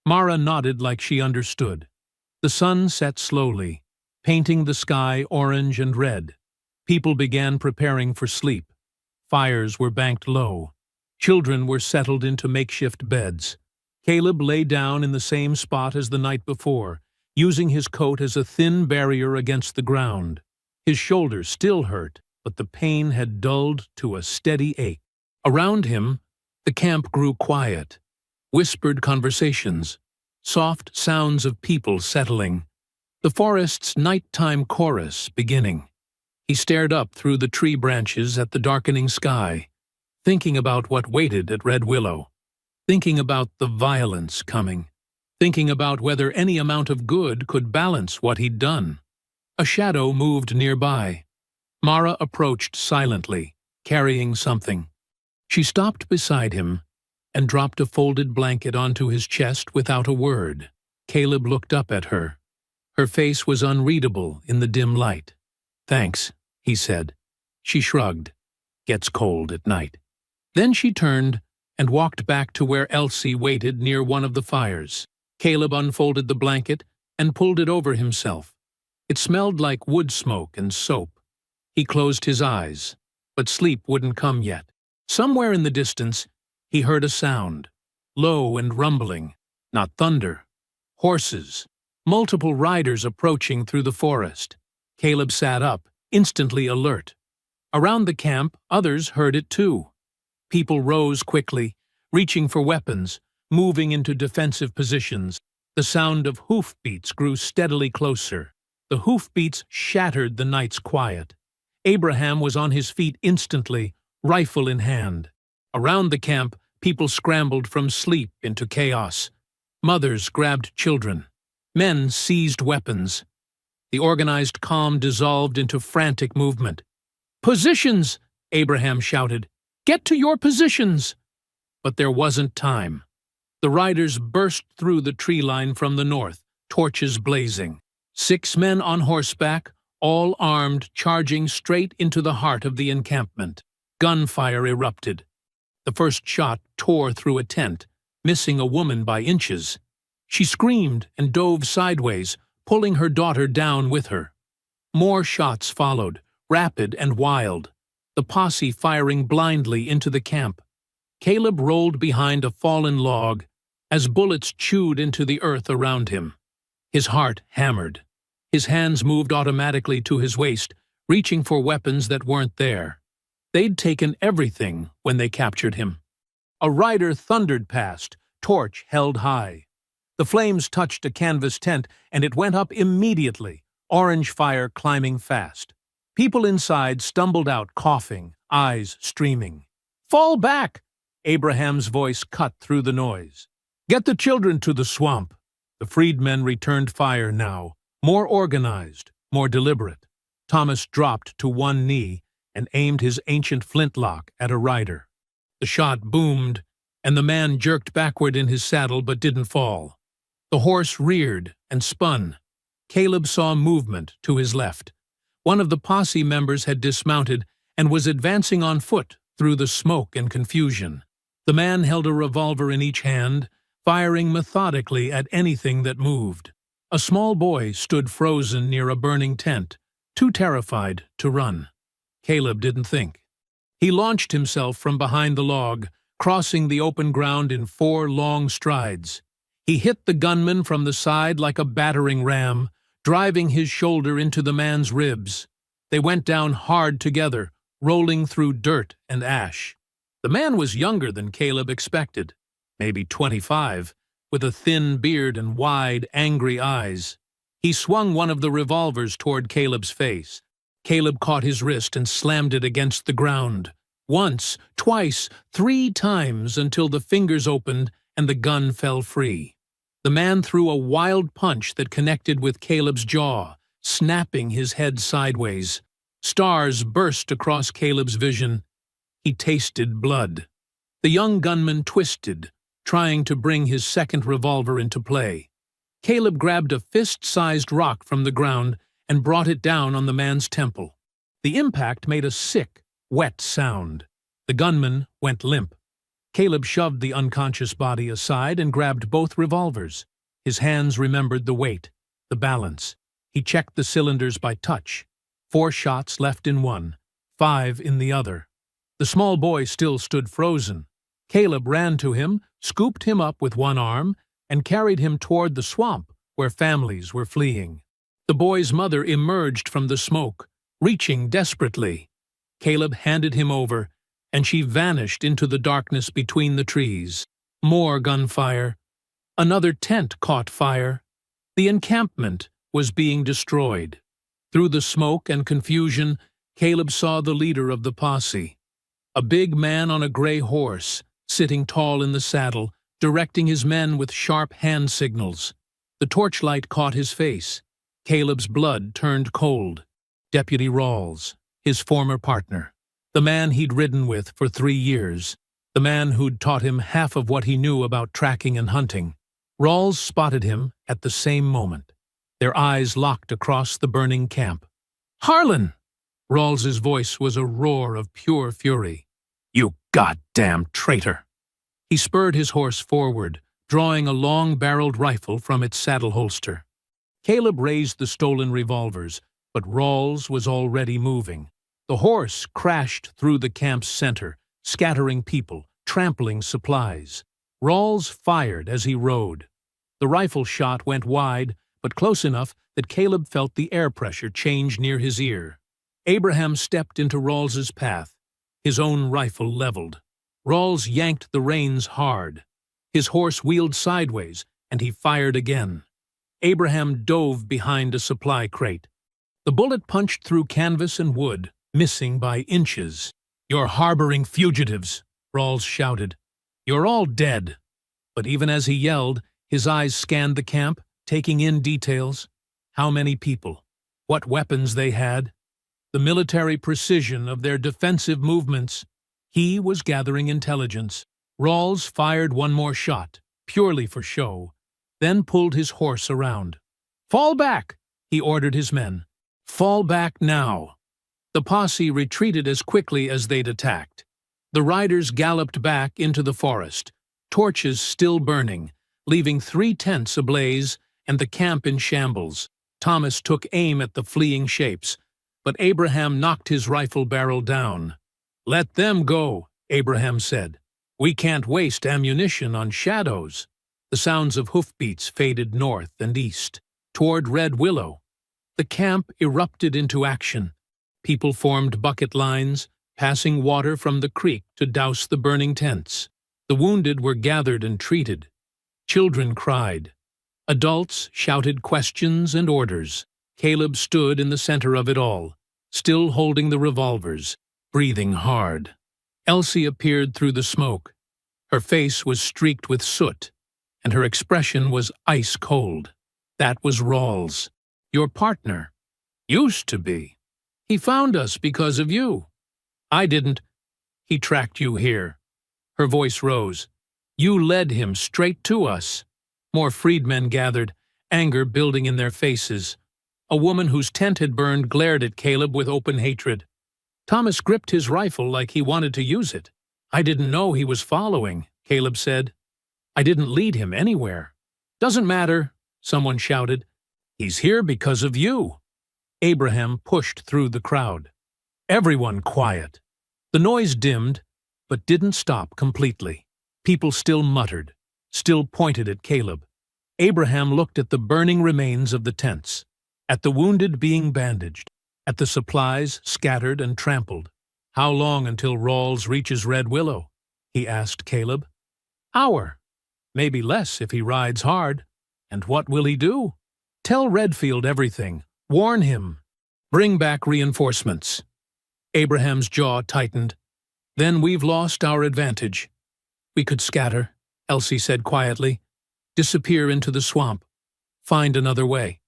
Mara nodded like she understood. The sun set slowly, painting the sky orange and red. People began preparing for sleep. Fires were banked low. Children were settled into makeshift beds. Caleb lay down in the same spot as the night before, using his coat as a thin barrier against the ground. His shoulders still hurt, but the pain had dulled to a steady ache. Around him, the camp grew quiet. Whispered conversations, soft sounds of people settling, the forest's nighttime chorus beginning. He stared up through the tree branches at the darkening sky, thinking about what waited at Red Willow, thinking about the violence coming, thinking about whether any amount of good could balance what he'd done. A shadow moved nearby. Mara approached silently, carrying something. She stopped beside him and dropped a folded blanket onto his chest without a word. Caleb looked up at her. Her face was unreadable in the dim light. Thanks, he said. She shrugged. Gets cold at night. Then she turned and walked back to where Elsie waited near one of the fires. Caleb unfolded the blanket and pulled it over himself. It smelled like wood smoke and soap. He closed his eyes, but sleep wouldn't come yet. Somewhere in the distance, he heard a sound, low and rumbling, not thunder. Horses, multiple riders approaching through the forest. Caleb sat up, instantly alert. Around the camp, others heard it too. People rose quickly, reaching for weapons, moving into defensive positions. The sound of hoofbeats grew steadily closer. The hoofbeats shattered the night's quiet. Abraham was on his feet instantly, rifle in hand. Around the camp, people scrambled from sleep into chaos. Mothers grabbed children. Men seized weapons. The organized calm dissolved into frantic movement. "Positions!" Abraham shouted. "Get to your positions!" But there wasn't time. The riders burst through the tree line from the north, torches blazing. 6 men on horseback, all armed, charging straight into the heart of the encampment. Gunfire erupted. The first shot tore through a tent, missing a woman by inches. She screamed and dove sideways, pulling her daughter down with her. More shots followed, rapid and wild, the posse firing blindly into the camp. Caleb rolled behind a fallen log as bullets chewed into the earth around him. His heart hammered. His hands moved automatically to his waist, reaching for weapons that weren't there. They'd taken everything when they captured him. A rider thundered past, torch held high. The flames touched a canvas tent, and it went up immediately, orange fire climbing fast. People inside stumbled out, coughing, eyes streaming. "Fall back!" Abraham's voice cut through the noise. "Get the children to the swamp." The freedmen returned fire now, more organized, more deliberate. Thomas dropped to one knee and aimed his ancient flintlock at a rider. The shot boomed, and the man jerked backward in his saddle but didn't fall. The horse reared and spun. Caleb saw movement to his left. One of the posse members had dismounted and was advancing on foot through the smoke and confusion. The man held a revolver in each hand, firing methodically at anything that moved. A small boy stood frozen near a burning tent, too terrified to run. Caleb didn't think. He launched himself from behind the log, crossing the open ground in 4 long strides. He hit the gunman from the side like a battering ram, driving his shoulder into the man's ribs. They went down hard together, rolling through dirt and ash. The man was younger than Caleb expected, maybe 25, with a thin beard and wide, angry eyes. He swung one of the revolvers toward Caleb's face. Caleb caught his wrist and slammed it against the ground. Once, twice, 3 times until the fingers opened and the gun fell free. The man threw a wild punch that connected with Caleb's jaw, snapping his head sideways. Stars burst across Caleb's vision. He tasted blood. The young gunman twisted, trying to bring his second revolver into play. Caleb grabbed a fist-sized rock from the ground and brought it down on the man's temple. The impact made a sick, wet sound. The gunman went limp. Caleb shoved the unconscious body aside and grabbed both revolvers. His hands remembered the weight, the balance. He checked the cylinders by touch. 4 shots left in one, 5 in the other. The small boy still stood frozen. Caleb ran to him, scooped him up with one arm, and carried him toward the swamp where families were fleeing. The boy's mother emerged from the smoke, reaching desperately. Caleb handed him over, and she vanished into the darkness between the trees. More gunfire. Another tent caught fire. The encampment was being destroyed. Through the smoke and confusion, Caleb saw the leader of the posse. A big man on a gray horse, sitting tall in the saddle, directing his men with sharp hand signals. The torchlight caught his face. Caleb's blood turned cold. Deputy Rawls, his former partner. The man he'd ridden with for 3 years. The man who'd taught him half of what he knew about tracking and hunting. Rawls spotted him at the same moment. Their eyes locked across the burning camp. "Harlan!" Rawls's voice was a roar of pure fury. "You goddamn traitor!" He spurred his horse forward, drawing a long-barreled rifle from its saddle holster. Caleb raised the stolen revolvers, but Rawls was already moving. The horse crashed through the camp's center, scattering people, trampling supplies. Rawls fired as he rode. The rifle shot went wide, but close enough that Caleb felt the air pressure change near his ear. Abraham stepped into Rawls's path, his own rifle leveled. Rawls yanked the reins hard. His horse wheeled sideways, and he fired again. Abraham dove behind a supply crate. The bullet punched through canvas and wood, missing by inches. "You're harboring fugitives," Rawls shouted. "You're all dead." But even as he yelled, his eyes scanned the camp, taking in details. How many people? What weapons they had? The military precision of their defensive movements. He was gathering intelligence. Rawls fired one more shot, purely for show, then pulled his horse around. "Fall back!" he ordered his men. "Fall back now!" The posse retreated as quickly as they'd attacked. The riders galloped back into the forest, torches still burning, leaving 3 tents ablaze and the camp in shambles. Thomas took aim at the fleeing shapes, but Abraham knocked his rifle barrel down. "Let them go," Abraham said. "We can't waste ammunition on shadows." The sounds of hoofbeats faded north and east, toward Red Willow. The camp erupted into action. People formed bucket lines, passing water from the creek to douse the burning tents. The wounded were gathered and treated. Children cried. Adults shouted questions and orders. Caleb stood in the center of it all, still holding the revolvers, breathing hard. Elsie appeared through the smoke. Her face was streaked with soot, and her expression was ice cold. "That was Rawls, your partner. Used to be. He found us because of you. I didn't. He tracked you here." Her voice rose. "You led him straight to us." More freedmen gathered, anger building in their faces. A woman whose tent had burned glared at Caleb with open hatred. Thomas gripped his rifle like he wanted to use it. "I didn't know he was following," Caleb said. "I didn't lead him anywhere." "Doesn't matter," someone shouted. "He's here because of you." Abraham pushed through the crowd. Everyone quiet. The noise dimmed, but didn't stop completely. People still muttered, still pointed at Caleb. Abraham looked at the burning remains of the tents, at the wounded being bandaged, at the supplies scattered and trampled. "How long until Rawls reaches Red Willow?" he asked Caleb. "Hour. Maybe less if he rides hard. And what will he do?" "Tell Redfield everything. Warn him. Bring back reinforcements." Abraham's jaw tightened. "Then we've lost our advantage." "We could scatter," Elsie said quietly. "Disappear into the swamp. Find another way."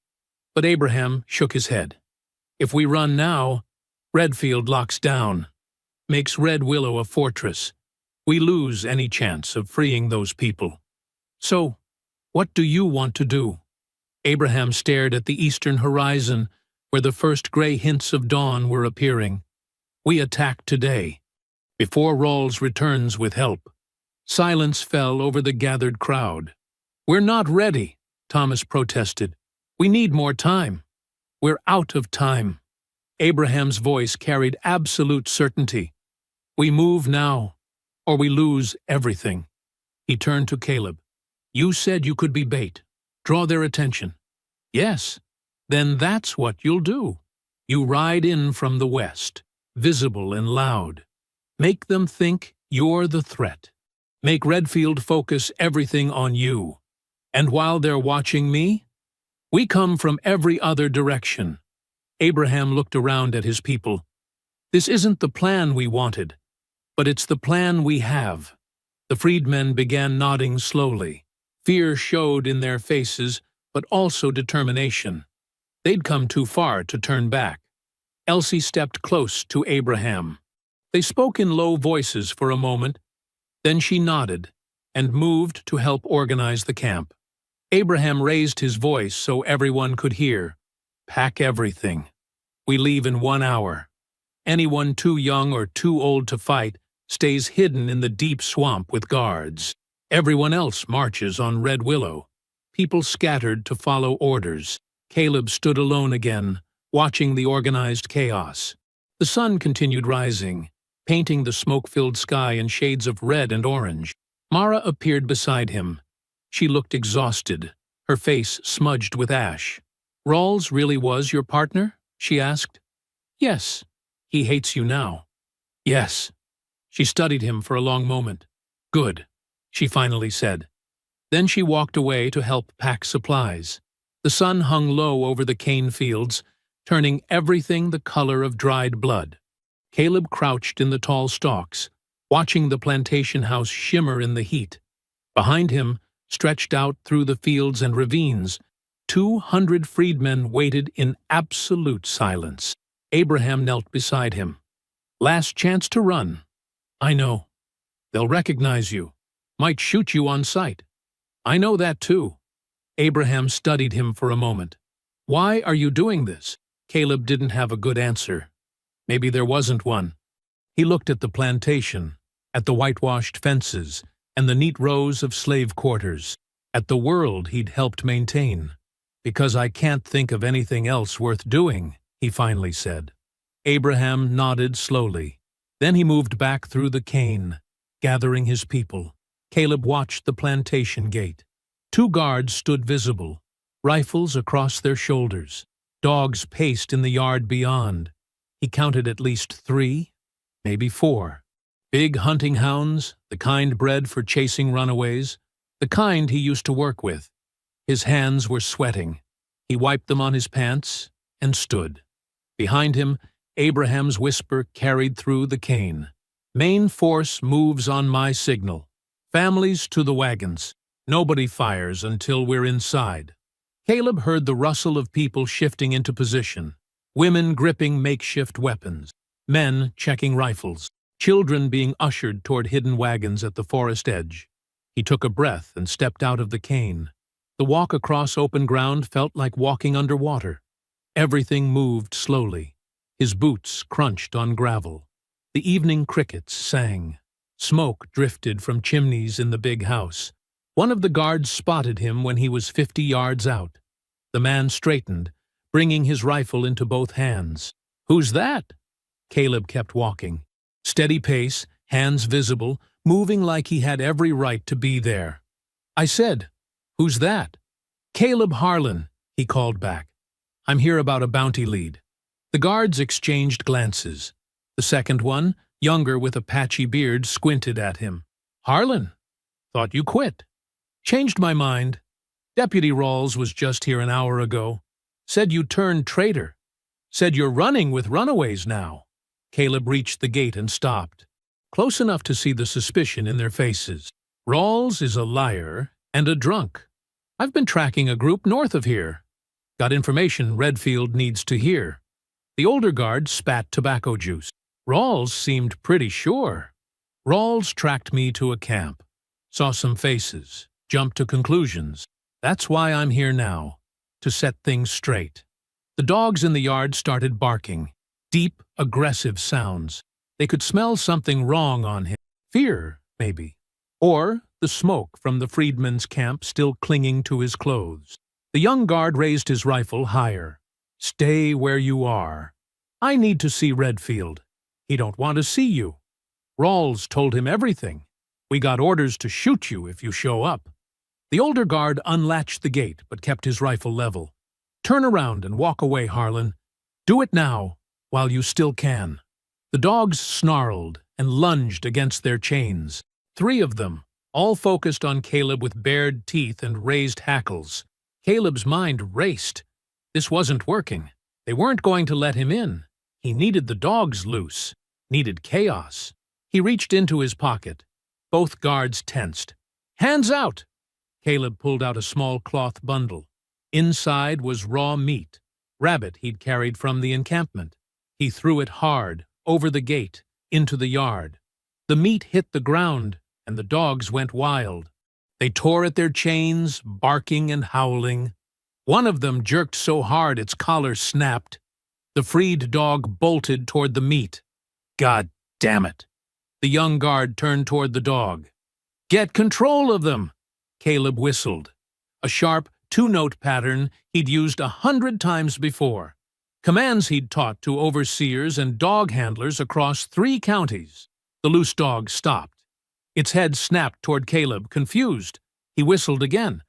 But Abraham shook his head. "If we run now, Redfield locks down, makes Red Willow a fortress. We lose any chance of freeing those people. So, what do you want to do?" Abraham stared at the eastern horizon, where the first gray hints of dawn were appearing. "We attack today, before Rawls returns with help." Silence fell over the gathered crowd. "We're not ready," Thomas protested. "We need more time. We're out of time." Abraham's voice carried absolute certainty. "We move now, or we lose everything." He turned to Caleb. "You said you could be bait. Draw their attention." "Yes. Then that's what you'll do. You ride in from the west, visible and loud. Make them think you're the threat. Make Redfield focus everything on you. And while they're watching me, we come from every other direction." Abraham looked around at his people. "This isn't the plan we wanted, but it's the plan we have." The freedmen began nodding slowly. Fear showed in their faces, but also determination. They'd come too far to turn back. Elsie stepped close to Abraham. They spoke in low voices for a moment. Then she nodded and moved to help organize the camp. Abraham raised his voice so everyone could hear. "Pack everything. We leave in 1 hour. Anyone too young or too old to fight stays hidden in the deep swamp with guards. Everyone else marches on Red Willow." People scattered to follow orders. Caleb stood alone again, watching the organized chaos. The sun continued rising, painting the smoke-filled sky in shades of red and orange. Mara appeared beside him. She looked exhausted, her face smudged with ash. "Rawls really was your partner?" she asked. "Yes. He hates you now." "Yes." She studied him for a long moment. "Good," she finally said. Then she walked away to help pack supplies. The sun hung low over the cane fields, turning everything the color of dried blood. Caleb crouched in the tall stalks, watching the plantation house shimmer in the heat. Behind him, stretched out through the fields and ravines, 200 freedmen waited in absolute silence. Abraham knelt beside him. "Last chance to run." "I know. They'll recognize you. Might shoot you on sight." "I know that too." Abraham studied him for a moment. "Why are you doing this?" Caleb didn't have a good answer. Maybe there wasn't one. He looked at the plantation, at the whitewashed fences, and the neat rows of slave quarters, at the world he'd helped maintain. "Because I can't think of anything else worth doing," he finally said. Abraham nodded slowly. Then he moved back through the cane, gathering his people. Caleb watched the plantation gate. 2 guards stood visible, rifles across their shoulders. Dogs paced in the yard beyond. He counted at least 3, maybe 4. Big hunting hounds, the kind bred for chasing runaways, the kind he used to work with. His hands were sweating. He wiped them on his pants and stood. Behind him, Abraham's whisper carried through the cane. "Main force moves on my signal. Families to the wagons. Nobody fires until we're inside." Caleb heard the rustle of people shifting into position. Women gripping makeshift weapons. Men checking rifles. Children being ushered toward hidden wagons at the forest edge. He took a breath and stepped out of the cane. The walk across open ground felt like walking underwater. Everything moved slowly. His boots crunched on gravel. The evening crickets sang. Smoke drifted from chimneys in the big house. One of the guards spotted him when he was 50 yards out. The man straightened, bringing his rifle into both hands. "Who's that?" Caleb kept walking. Steady pace, hands visible, moving like he had every right to be there. "I said, who's that?" "Caleb Harlan," he called back. "I'm here about a bounty lead." The guards exchanged glances. The second one, younger with a patchy beard, squinted at him. "Harlan? Thought you quit." "Changed my mind. Deputy Rawls was just here an hour ago. Said you turned traitor. Said you're running with runaways now." Caleb reached the gate and stopped, close enough to see the suspicion in their faces. "Rawls is a liar and a drunk. I've been tracking a group north of here. Got information Redfield needs to hear." The older guard spat tobacco juice. "Rawls seemed pretty sure." "Rawls tracked me to a camp. Saw some faces. Jumped to conclusions. That's why I'm here now, to set things straight." The dogs in the yard started barking. Deep, aggressive sounds. They could smell something wrong on him. Fear, maybe. Or the smoke from the freedman's camp still clinging to his clothes. The young guard raised his rifle higher. "Stay where you are. I need to see Redfield. He don't want to see you. Rawls told him everything. We got orders to shoot you if you show up." The older guard unlatched the gate but kept his rifle level. "Turn around and walk away, Harlan. Do it now, while you still can." The dogs snarled and lunged against their chains. 3 of them, all focused on Caleb with bared teeth and raised hackles. Caleb's mind raced. This wasn't working. They weren't going to let him in. He needed the dogs loose. Needed chaos. He reached into his pocket. Both guards tensed. "Hands out!" Caleb pulled out a small cloth bundle. Inside was raw meat, rabbit he'd carried from the encampment. He threw it hard, over the gate, into the yard. The meat hit the ground, and the dogs went wild. They tore at their chains, barking and howling. One of them jerked so hard its collar snapped. The freed dog bolted toward the meat. "God damn it!" The young guard turned toward the dog. "Get control of them!" Caleb whistled. A sharp 2-note pattern he'd used 100 times before. Commands he'd taught to overseers and dog handlers across 3 counties. The loose dog stopped. Its head snapped toward Caleb, confused. He whistled again.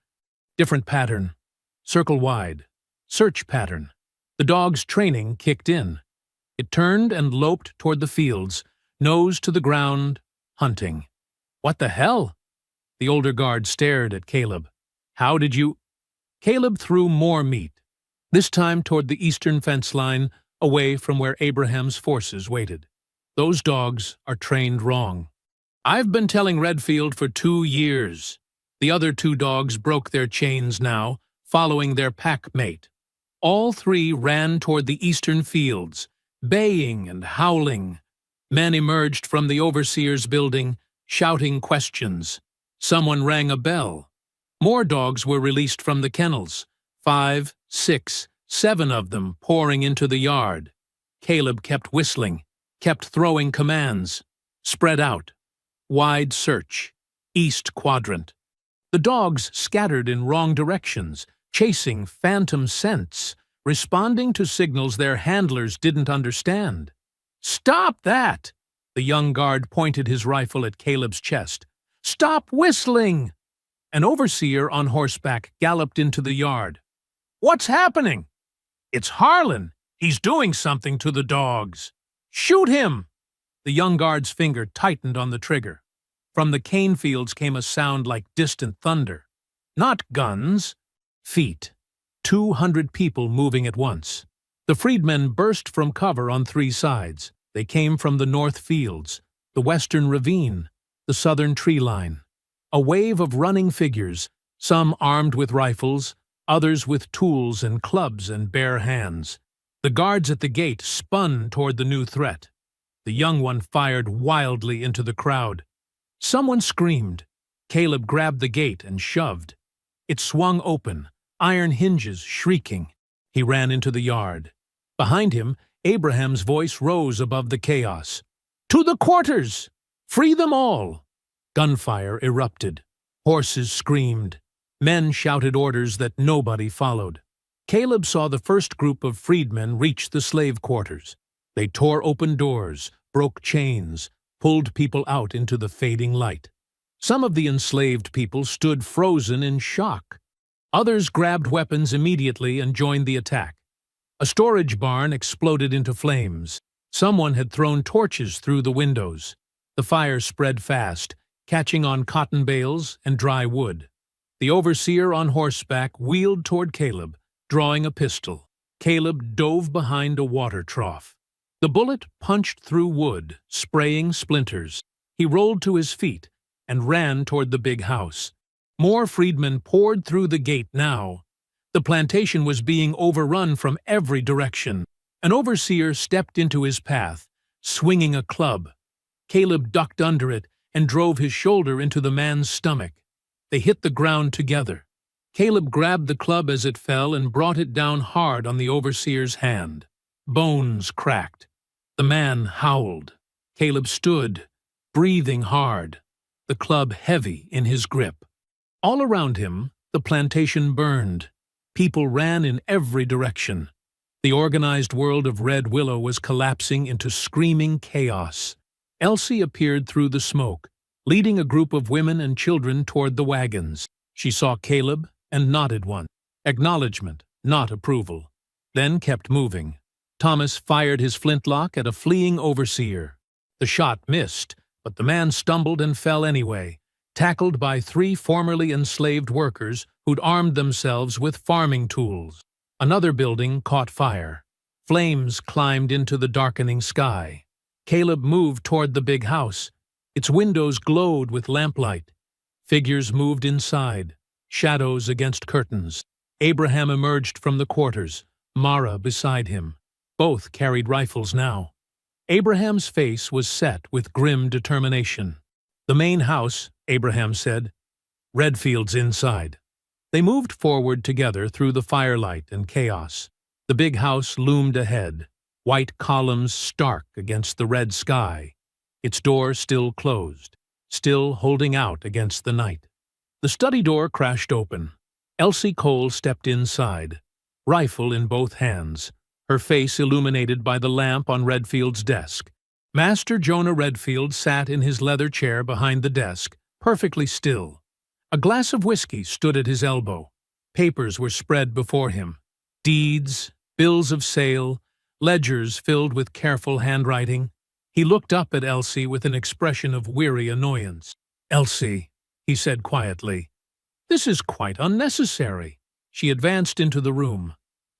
Different pattern. Circle wide. Search pattern. The dog's training kicked in. It turned and loped toward the fields, nose to the ground, hunting. What the hell? The older guard stared at Caleb. How did you— Caleb threw more meat, this time toward the eastern fence line, away from where Abraham's forces waited. Those dogs are trained wrong. I've been telling Redfield for 2 years. The other 2 dogs broke their chains now, following their pack mate. All 3 ran toward the eastern fields, baying and howling. Men emerged from the overseer's building, shouting questions. Someone rang a bell. More dogs were released from the kennels, 5, 6, 7 of them pouring into the yard. Caleb kept whistling, kept throwing commands. Spread out. Wide search. East quadrant. The dogs scattered in wrong directions, chasing phantom scents, responding to signals their handlers didn't understand. Stop that! The young guard pointed his rifle at Caleb's chest. Stop whistling! An overseer on horseback galloped into the yard. What's happening? It's Harlan. He's doing something to the dogs. Shoot him! The young guard's finger tightened on the trigger. From the cane fields came a sound like distant thunder. Not guns. Feet. 200 people moving at once. The freedmen burst from cover on 3 sides. They came from the north fields, the western ravine, the southern tree line. A wave of running figures, some armed with rifles, others with tools and clubs and bare hands. The guards at the gate spun toward the new threat. The young one fired wildly into the crowd. Someone screamed. Caleb grabbed the gate and shoved. It swung open, iron hinges shrieking. He ran into the yard. Behind him, Abraham's voice rose above the chaos. To the quarters! Free them all! Gunfire erupted. Horses screamed. Men shouted orders that nobody followed. Caleb saw the first group of freedmen reach the slave quarters. They tore open doors, broke chains, pulled people out into the fading light. Some of the enslaved people stood frozen in shock. Others grabbed weapons immediately and joined the attack. A storage barn exploded into flames. Someone had thrown torches through the windows. The fire spread fast, catching on cotton bales and dry wood. The overseer on horseback wheeled toward Caleb, drawing a pistol. Caleb dove behind a water trough. The bullet punched through wood, spraying splinters. He rolled to his feet and ran toward the big house. More freedmen poured through the gate now. The plantation was being overrun from every direction. An overseer stepped into his path, swinging a club. Caleb ducked under it and drove his shoulder into the man's stomach. They hit the ground together. Caleb grabbed the club as it fell and brought it down hard on the overseer's hand. Bones cracked. The man howled. Caleb stood, breathing hard, the club heavy in his grip. All around him, the plantation burned. People ran in every direction. The organized world of Red Willow was collapsing into screaming chaos. Elsie appeared through the smoke, leading a group of women and children toward the wagons. She saw Caleb and nodded once. Acknowledgement, not approval. Then kept moving. Thomas fired his flintlock at a fleeing overseer. The shot missed, but the man stumbled and fell anyway, tackled by 3 formerly enslaved workers who'd armed themselves with farming tools. Another building caught fire. Flames climbed into the darkening sky. Caleb moved toward the big house. Its windows glowed with lamplight. Figures moved inside, shadows against curtains. Abraham emerged from the quarters, Mara beside him. Both carried rifles now. Abraham's face was set with grim determination. The main house, Abraham said. Redfield's inside. They moved forward together through the firelight and chaos. The big house loomed ahead, white columns stark against the red sky, its door still closed, still holding out against the night. The study door crashed open. Elsie Cole stepped inside, rifle in both hands, her face illuminated by the lamp on Redfield's desk. Master Jonah Redfield sat in his leather chair behind the desk, perfectly still. A glass of whiskey stood at his elbow. Papers were spread before him. Deeds, bills of sale, ledgers filled with careful handwriting. He looked up at Elsie with an expression of weary annoyance. "Elsie," he said quietly. "This is quite unnecessary." She advanced into the room.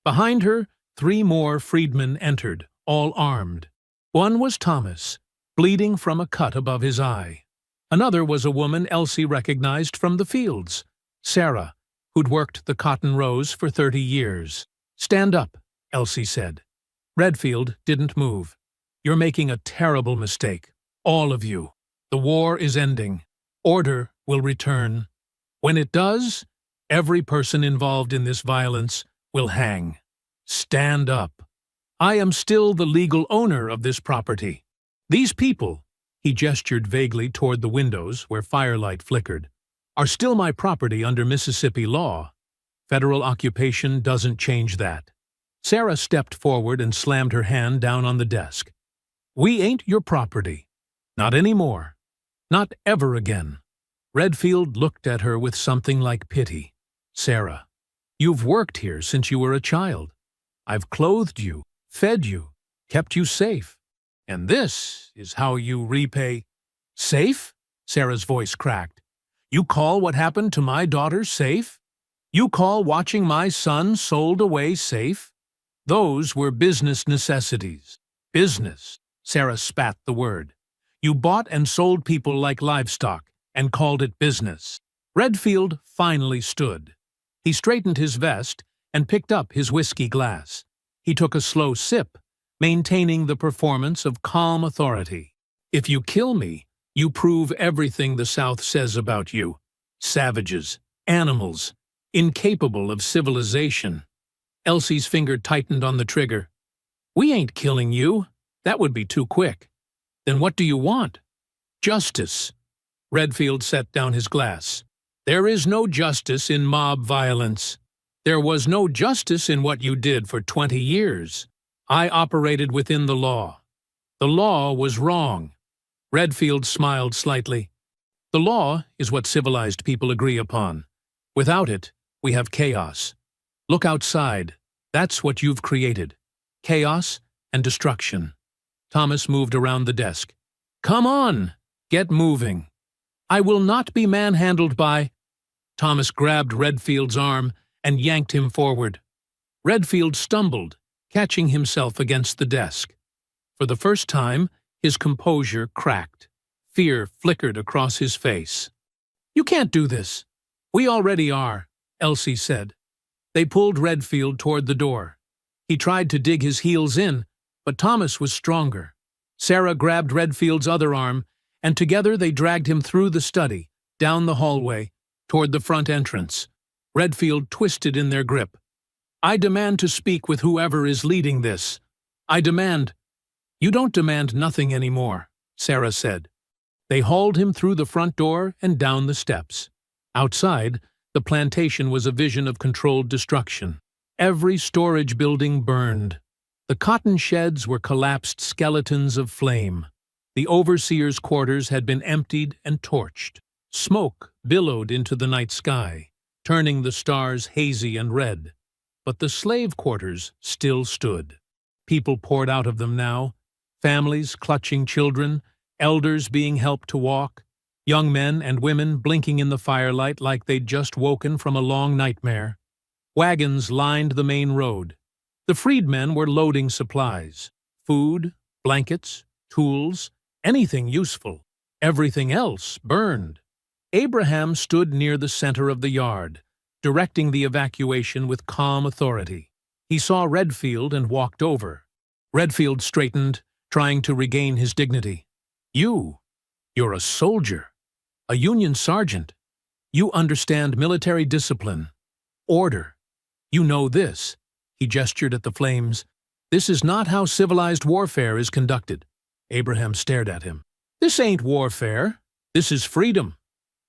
Behind her, 3 more freedmen entered, all armed. One was Thomas, bleeding from a cut above his eye. Another was a woman Elsie recognized from the fields, Sarah, who'd worked the cotton rows for 30 years. "Stand up," Elsie said. Redfield didn't move. "You're making a terrible mistake, all of you. The war is ending. Order will return. When it does, every person involved in this violence will hang. Stand up. I am still the legal owner of this property. These people," he gestured vaguely toward the windows where firelight flickered, "are still my property under Mississippi law. Federal occupation doesn't change that." Sarah stepped forward and slammed her hand down on the desk. "We ain't your property. Not anymore. Not ever again." Redfield looked at her with something like pity. "Sarah, you've worked here since you were a child. I've clothed you, fed you, kept you safe. And this is how you repay—" "Safe?" Sarah's voice cracked. "You call what happened to my daughter safe? You call watching my son sold away safe? Those were business necessities." "Business," Sarah spat the word. "You bought and sold people like livestock and called it business." Redfield finally stood. He straightened his vest and picked up his whiskey glass. He took a slow sip, maintaining the performance of calm authority. "If you kill me, you prove everything the South says about you. Savages, animals, incapable of civilization." Elsie's finger tightened on the trigger. "We ain't killing you. That would be too quick. Then what do you want?" "Justice." Redfield set down his glass. "There is no justice in mob violence. There was no justice in what you did for 20 years. I operated within the law. The law was wrong." Redfield smiled slightly. "The law is what civilized people agree upon. Without it, we have chaos. Look outside. That's what you've created. Chaos and destruction." Thomas moved around the desk. "Come on! Get moving. I will not be manhandled by—" Thomas grabbed Redfield's arm and yanked him forward. Redfield stumbled, catching himself against the desk. For the first time, his composure cracked. Fear flickered across his face. "You can't do this." "We already are," Elsie said. They pulled Redfield toward the door. He tried to dig his heels in, but Thomas was stronger. Sarah grabbed Redfield's other arm, and together they dragged him through the study, down the hallway, toward the front entrance. Redfield twisted in their grip. "I demand to speak with whoever is leading this. I demand—" "You don't demand nothing anymore," Sarah said. They hauled him through the front door and down the steps. Outside, the plantation was a vision of controlled destruction. Every storage building burned. The cotton sheds were collapsed skeletons of flame. The overseer's quarters had been emptied and torched. Smoke billowed into the night sky, turning the stars hazy and red. But the slave quarters still stood. People poured out of them now, families clutching children, elders being helped to walk, young men and women blinking in the firelight like they'd just woken from a long nightmare. Wagons lined the main road. The freedmen were loading supplies: food, blankets, tools, anything useful. Everything else burned. Abraham stood near the center of the yard, directing the evacuation with calm authority. He saw Redfield and walked over. Redfield straightened, trying to regain his dignity. You're a soldier, a Union sergeant. You understand military discipline, order. You know this." He gestured at the flames. "This is not how civilized warfare is conducted." Abraham stared at him. "This ain't warfare. This is freedom.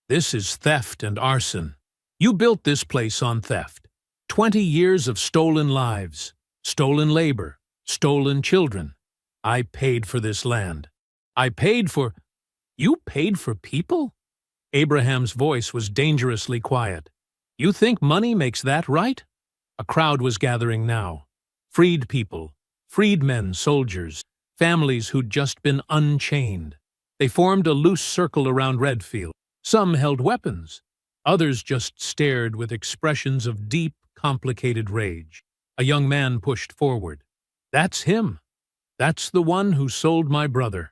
This is theft and arson. You built this place on theft. 20 years of stolen lives, stolen labor, stolen children. I paid for this land. I paid for—" "You paid for people?" Abraham's voice was dangerously quiet. "You think money makes that right?" A crowd was gathering now. Freed people, freedmen, soldiers, families who'd just been unchained. They formed a loose circle around Redfield. Some held weapons. Others just stared with expressions of deep, complicated rage. A young man pushed forward. "That's him. That's the one who sold my brother."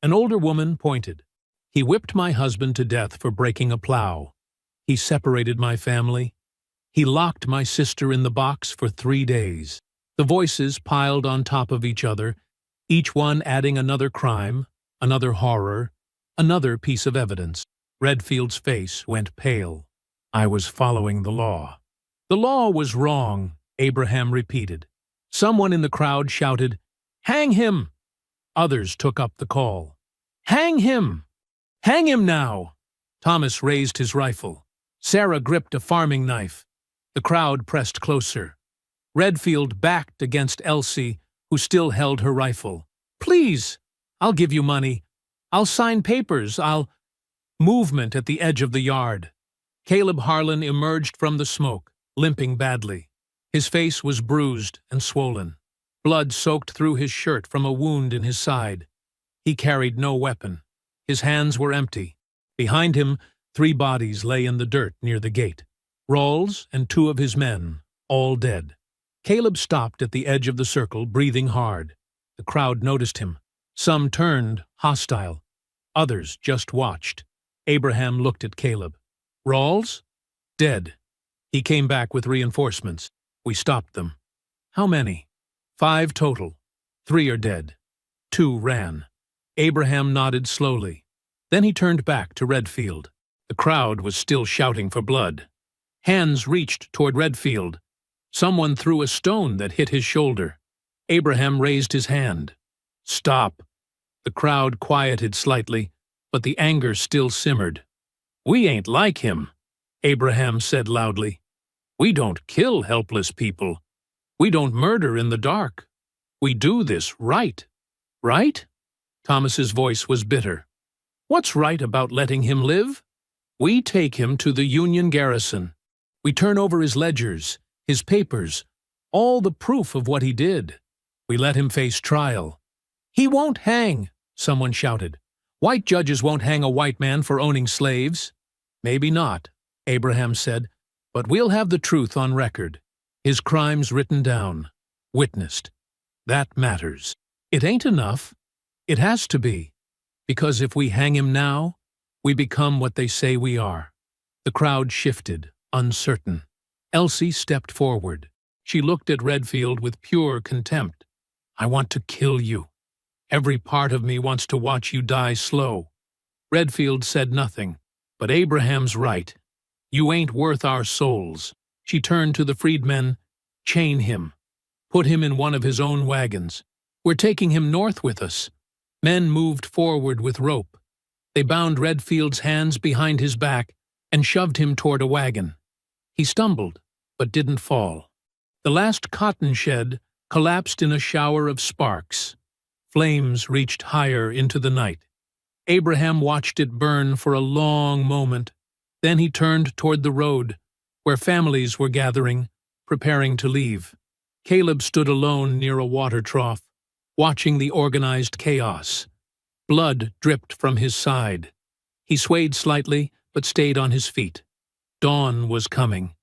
An older woman pointed. "He whipped my husband to death for breaking a plow. He separated my family. He locked my sister in the box for 3 days." The voices piled on top of each other, each one adding another crime, another horror, another piece of evidence. Redfield's face went pale. "I was following the law." "The law was wrong," Abraham repeated. Someone in the crowd shouted, "Hang him!" Others took up the call. "Hang him! Hang him now!" Thomas raised his rifle. Sarah gripped a farming knife. The crowd pressed closer. Redfield backed against Elsie, who still held her rifle. "Please! I'll give you money. I'll sign papers. I'll—" Movement at the edge of the yard. Caleb Harlan emerged from the smoke, limping badly. His face was bruised and swollen. Blood soaked through his shirt from a wound in his side. He carried no weapon. His hands were empty. Behind him, 3 bodies lay in the dirt near the gate. Rawls and 2 of his men, all dead. Caleb stopped at the edge of the circle, breathing hard. The crowd noticed him. Some turned, hostile. Others just watched. Abraham looked at Caleb. "Rawls?" "Dead. He came back with reinforcements. We stopped them." "How many?" "5 total. 3 are dead. 2 ran." Abraham nodded slowly. Then he turned back to Redfield. The crowd was still shouting for blood. Hands reached toward Redfield. Someone threw a stone that hit his shoulder. Abraham raised his hand. "Stop." The crowd quieted slightly, but the anger still simmered. "We ain't like him," Abraham said loudly. "We don't kill helpless people. We don't murder in the dark. We do this right." "Right?" Thomas's voice was bitter. "What's right about letting him live? We take him to the Union garrison. We turn over his ledgers, his papers, all the proof of what he did. We let him face trial." "He won't hang," someone shouted. "White judges won't hang a white man for owning slaves." "Maybe not," Abraham said, "but we'll have the truth on record. His crimes written down, witnessed. That matters. It ain't enough. It has to be. Because if we hang him now, we become what they say we are." The crowd shifted, uncertain. Elsie stepped forward. She looked at Redfield with pure contempt. "I want to kill you. Every part of me wants to watch you die slow." Redfield said nothing, but Abraham's right. "You ain't worth our souls." She turned to the freedmen. "Chain him. Put him in one of his own wagons. We're taking him north with us." Men moved forward with rope. They bound Redfield's hands behind his back and shoved him toward a wagon. He stumbled, but didn't fall. The last cotton shed collapsed in a shower of sparks. Flames reached higher into the night. Abraham watched it burn for a long moment. Then he turned toward the road, where families were gathering, preparing to leave. Caleb stood alone near a water trough, watching the organized chaos. Blood dripped from his side. He swayed slightly, but stayed on his feet. Dawn was coming.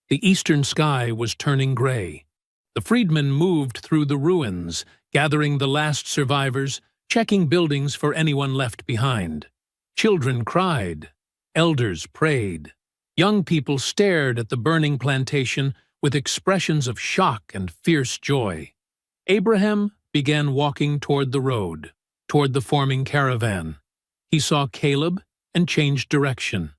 The eastern sky was turning gray. The freedmen moved through the ruins, gathering the last survivors, checking buildings for anyone left behind. Children cried. Elders prayed. Young people stared at the burning plantation with expressions of shock and fierce joy. Abraham began walking toward the road, toward the forming caravan. He saw Caleb and changed direction.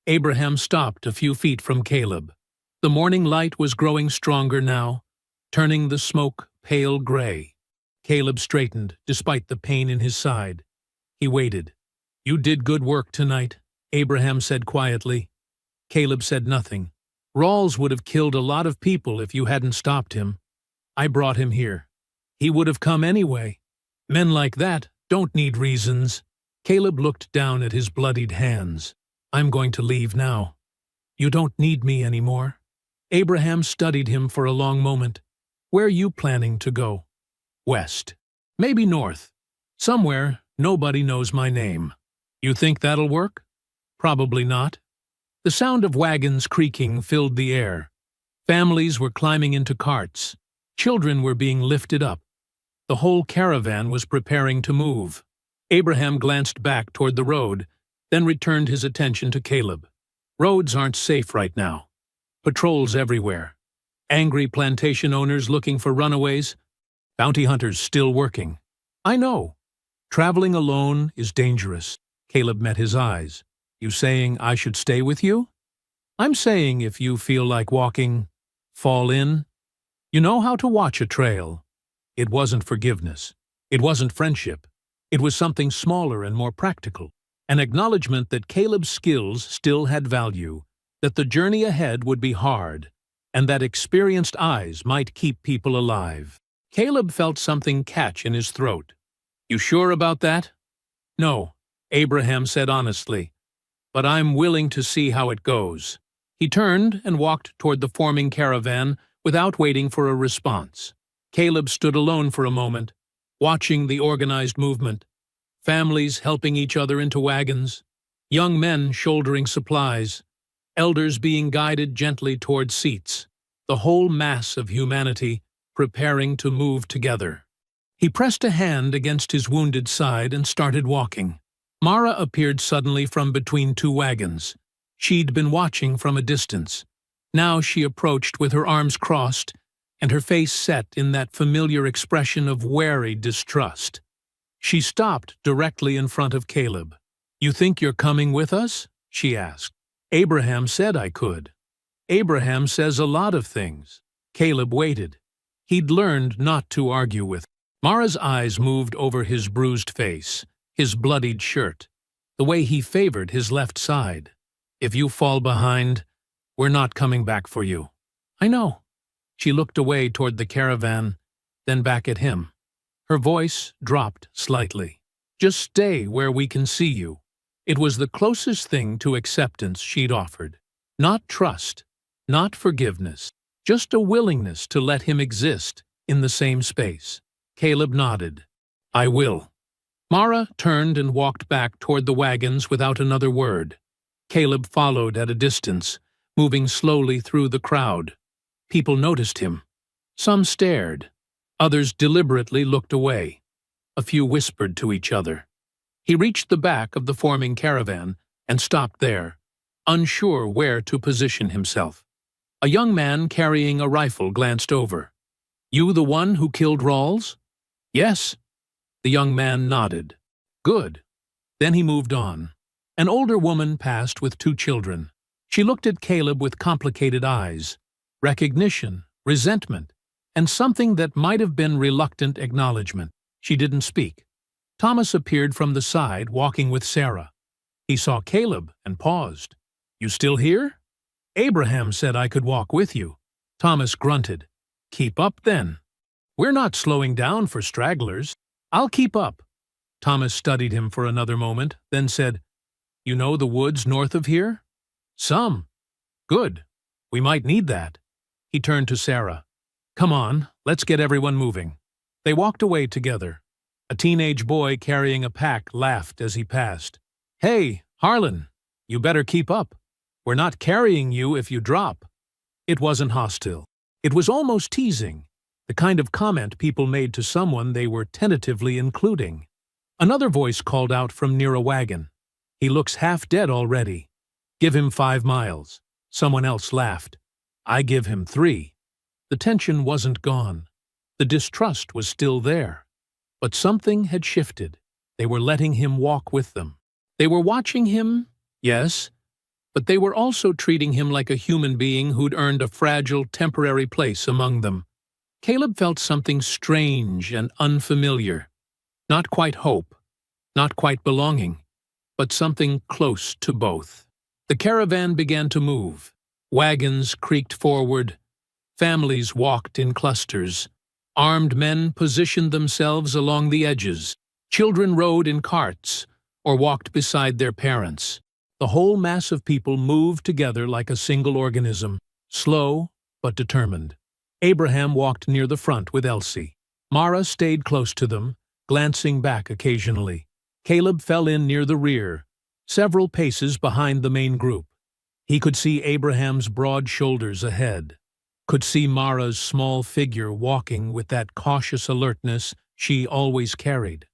Abraham stopped a few feet from Caleb. The morning light was growing stronger now, turning the smoke pale gray. Caleb straightened, despite the pain in his side. He waited. "You did good work tonight," Abraham said quietly. Caleb said nothing. "Rawls would have killed a lot of people if you hadn't stopped him. I brought him here. He would have come anyway. Men like that don't need reasons." Caleb looked down at his bloodied hands. "I'm going to leave now. You don't need me anymore." Abraham studied him for a long moment. "Where are you planning to go?" "West. Maybe north. Somewhere nobody knows my name. You think that'll work?" Probably not. The sound of wagons creaking filled the air. Families were climbing into carts. Children were being lifted up. The whole caravan was preparing to move. Abraham glanced back toward the road, then returned his attention to Caleb. Roads aren't safe right now. Patrols everywhere. Angry plantation owners looking for runaways. Bounty hunters still working. I know. Traveling alone is dangerous. Caleb met his eyes. You saying I should stay with you? I'm saying if you feel like walking, fall in. You know how to watch a trail. It wasn't forgiveness. It wasn't friendship. It was something smaller and more practical. An acknowledgement that Caleb's skills still had value, that the journey ahead would be hard, and that experienced eyes might keep people alive. Caleb felt something catch in his throat. You sure about that? No, Abraham said honestly, but I'm willing to see how it goes. He turned and walked toward the forming caravan without waiting for a response. Caleb stood alone for a moment, watching the organized movement. Families helping each other into wagons, young men shouldering supplies, elders being guided gently toward seats, the whole mass of humanity preparing to move together. He pressed a hand against his wounded side and started walking. Mara appeared suddenly from between two wagons. She'd been watching from a distance. Now she approached with her arms crossed and her face set in that familiar expression of wary distrust. She stopped directly in front of Caleb. You think you're coming with us? She asked. Abraham said I could. Abraham says a lot of things. Caleb waited. He'd learned not to argue with. Mara's eyes moved over his bruised face, his bloodied shirt, the way he favored his left side. If you fall behind, we're not coming back for you. I know. She looked away toward the caravan, then back at him. Her voice dropped slightly. Just stay where we can see you. It was the closest thing to acceptance she'd offered. Not trust, not forgiveness, just a willingness to let him exist in the same space. Caleb nodded. I will. Mara turned and walked back toward the wagons without another word. Caleb followed at a distance, moving slowly through the crowd. People noticed him. Some stared. Others deliberately looked away. A few whispered to each other. He reached the back of the forming caravan and stopped there, unsure where to position himself. A young man carrying a rifle glanced over. You the one who killed Rawls? Yes. The young man nodded. Good. Then he moved on. An older woman passed with two children. She looked at Caleb with complicated eyes. Recognition, resentment, and something that might have been reluctant acknowledgement. She didn't speak. Thomas appeared from the side, walking with Sarah. He saw Caleb and paused. You still here? Abraham said I could walk with you. Thomas grunted. Keep up then. We're not slowing down for stragglers. I'll keep up. Thomas studied him for another moment, then said, You know the woods north of here? Some. Good. We might need that. He turned to Sarah. Come on, let's get everyone moving. They walked away together. A teenage boy carrying a pack laughed as he passed. Hey, Harlan, you better keep up. We're not carrying you if you drop. It wasn't hostile. It was almost teasing, the kind of comment people made to someone they were tentatively including. Another voice called out from near a wagon. He looks half dead already. Give him 5 miles. Someone else laughed. I give him 3. The tension wasn't gone. The distrust was still there. But something had shifted. They were letting him walk with them. They were watching him, yes, but they were also treating him like a human being who'd earned a fragile, temporary place among them. Caleb felt something strange and unfamiliar. Not quite hope, not quite belonging, but something close to both. The caravan began to move. Wagons creaked forward. Families walked in clusters. Armed men positioned themselves along the edges. Children rode in carts or walked beside their parents. The whole mass of people moved together like a single organism, slow but determined. Abraham walked near the front with Elsie. Mara stayed close to them, glancing back occasionally. Caleb fell in near the rear, several paces behind the main group. He could see Abraham's broad shoulders ahead, could see Mara's small figure walking with that cautious alertness she always carried.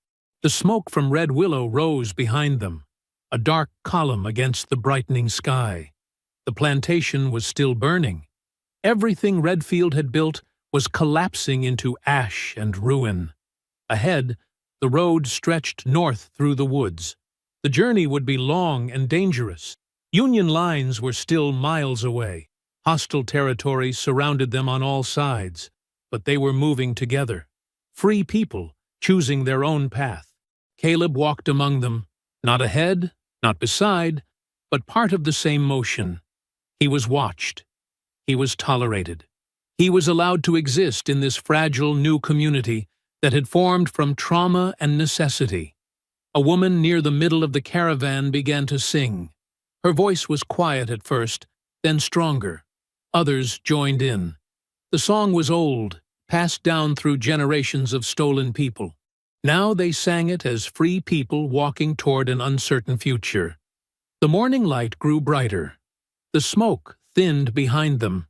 The smoke from Red Willow rose behind them, a dark column against the brightening sky. The plantation was still burning. Everything Redfield had built was collapsing into ash and ruin. Ahead, the road stretched north through the woods. The journey would be long and dangerous. Union lines were still miles away. Hostile territory surrounded them on all sides, but they were moving together. Free people, choosing their own path. Caleb walked among them, not ahead, not beside, but part of the same motion. He was watched. He was tolerated. He was allowed to exist in this fragile new community that had formed from trauma and necessity. A woman near the middle of the caravan began to sing. Her voice was quiet at first, then stronger. Others joined in. The song was old, passed down through generations of stolen people. Now they sang it as free people walking toward an uncertain future. The morning light grew brighter. The smoke thinned behind them.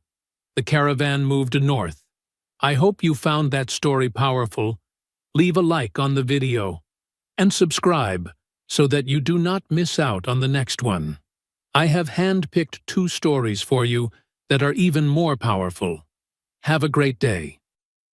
The caravan moved north. I hope you found that story powerful. Leave a like on the video and subscribe so that you do not miss out on the next one. I have handpicked 2 stories for you that are even more powerful. Have a great day.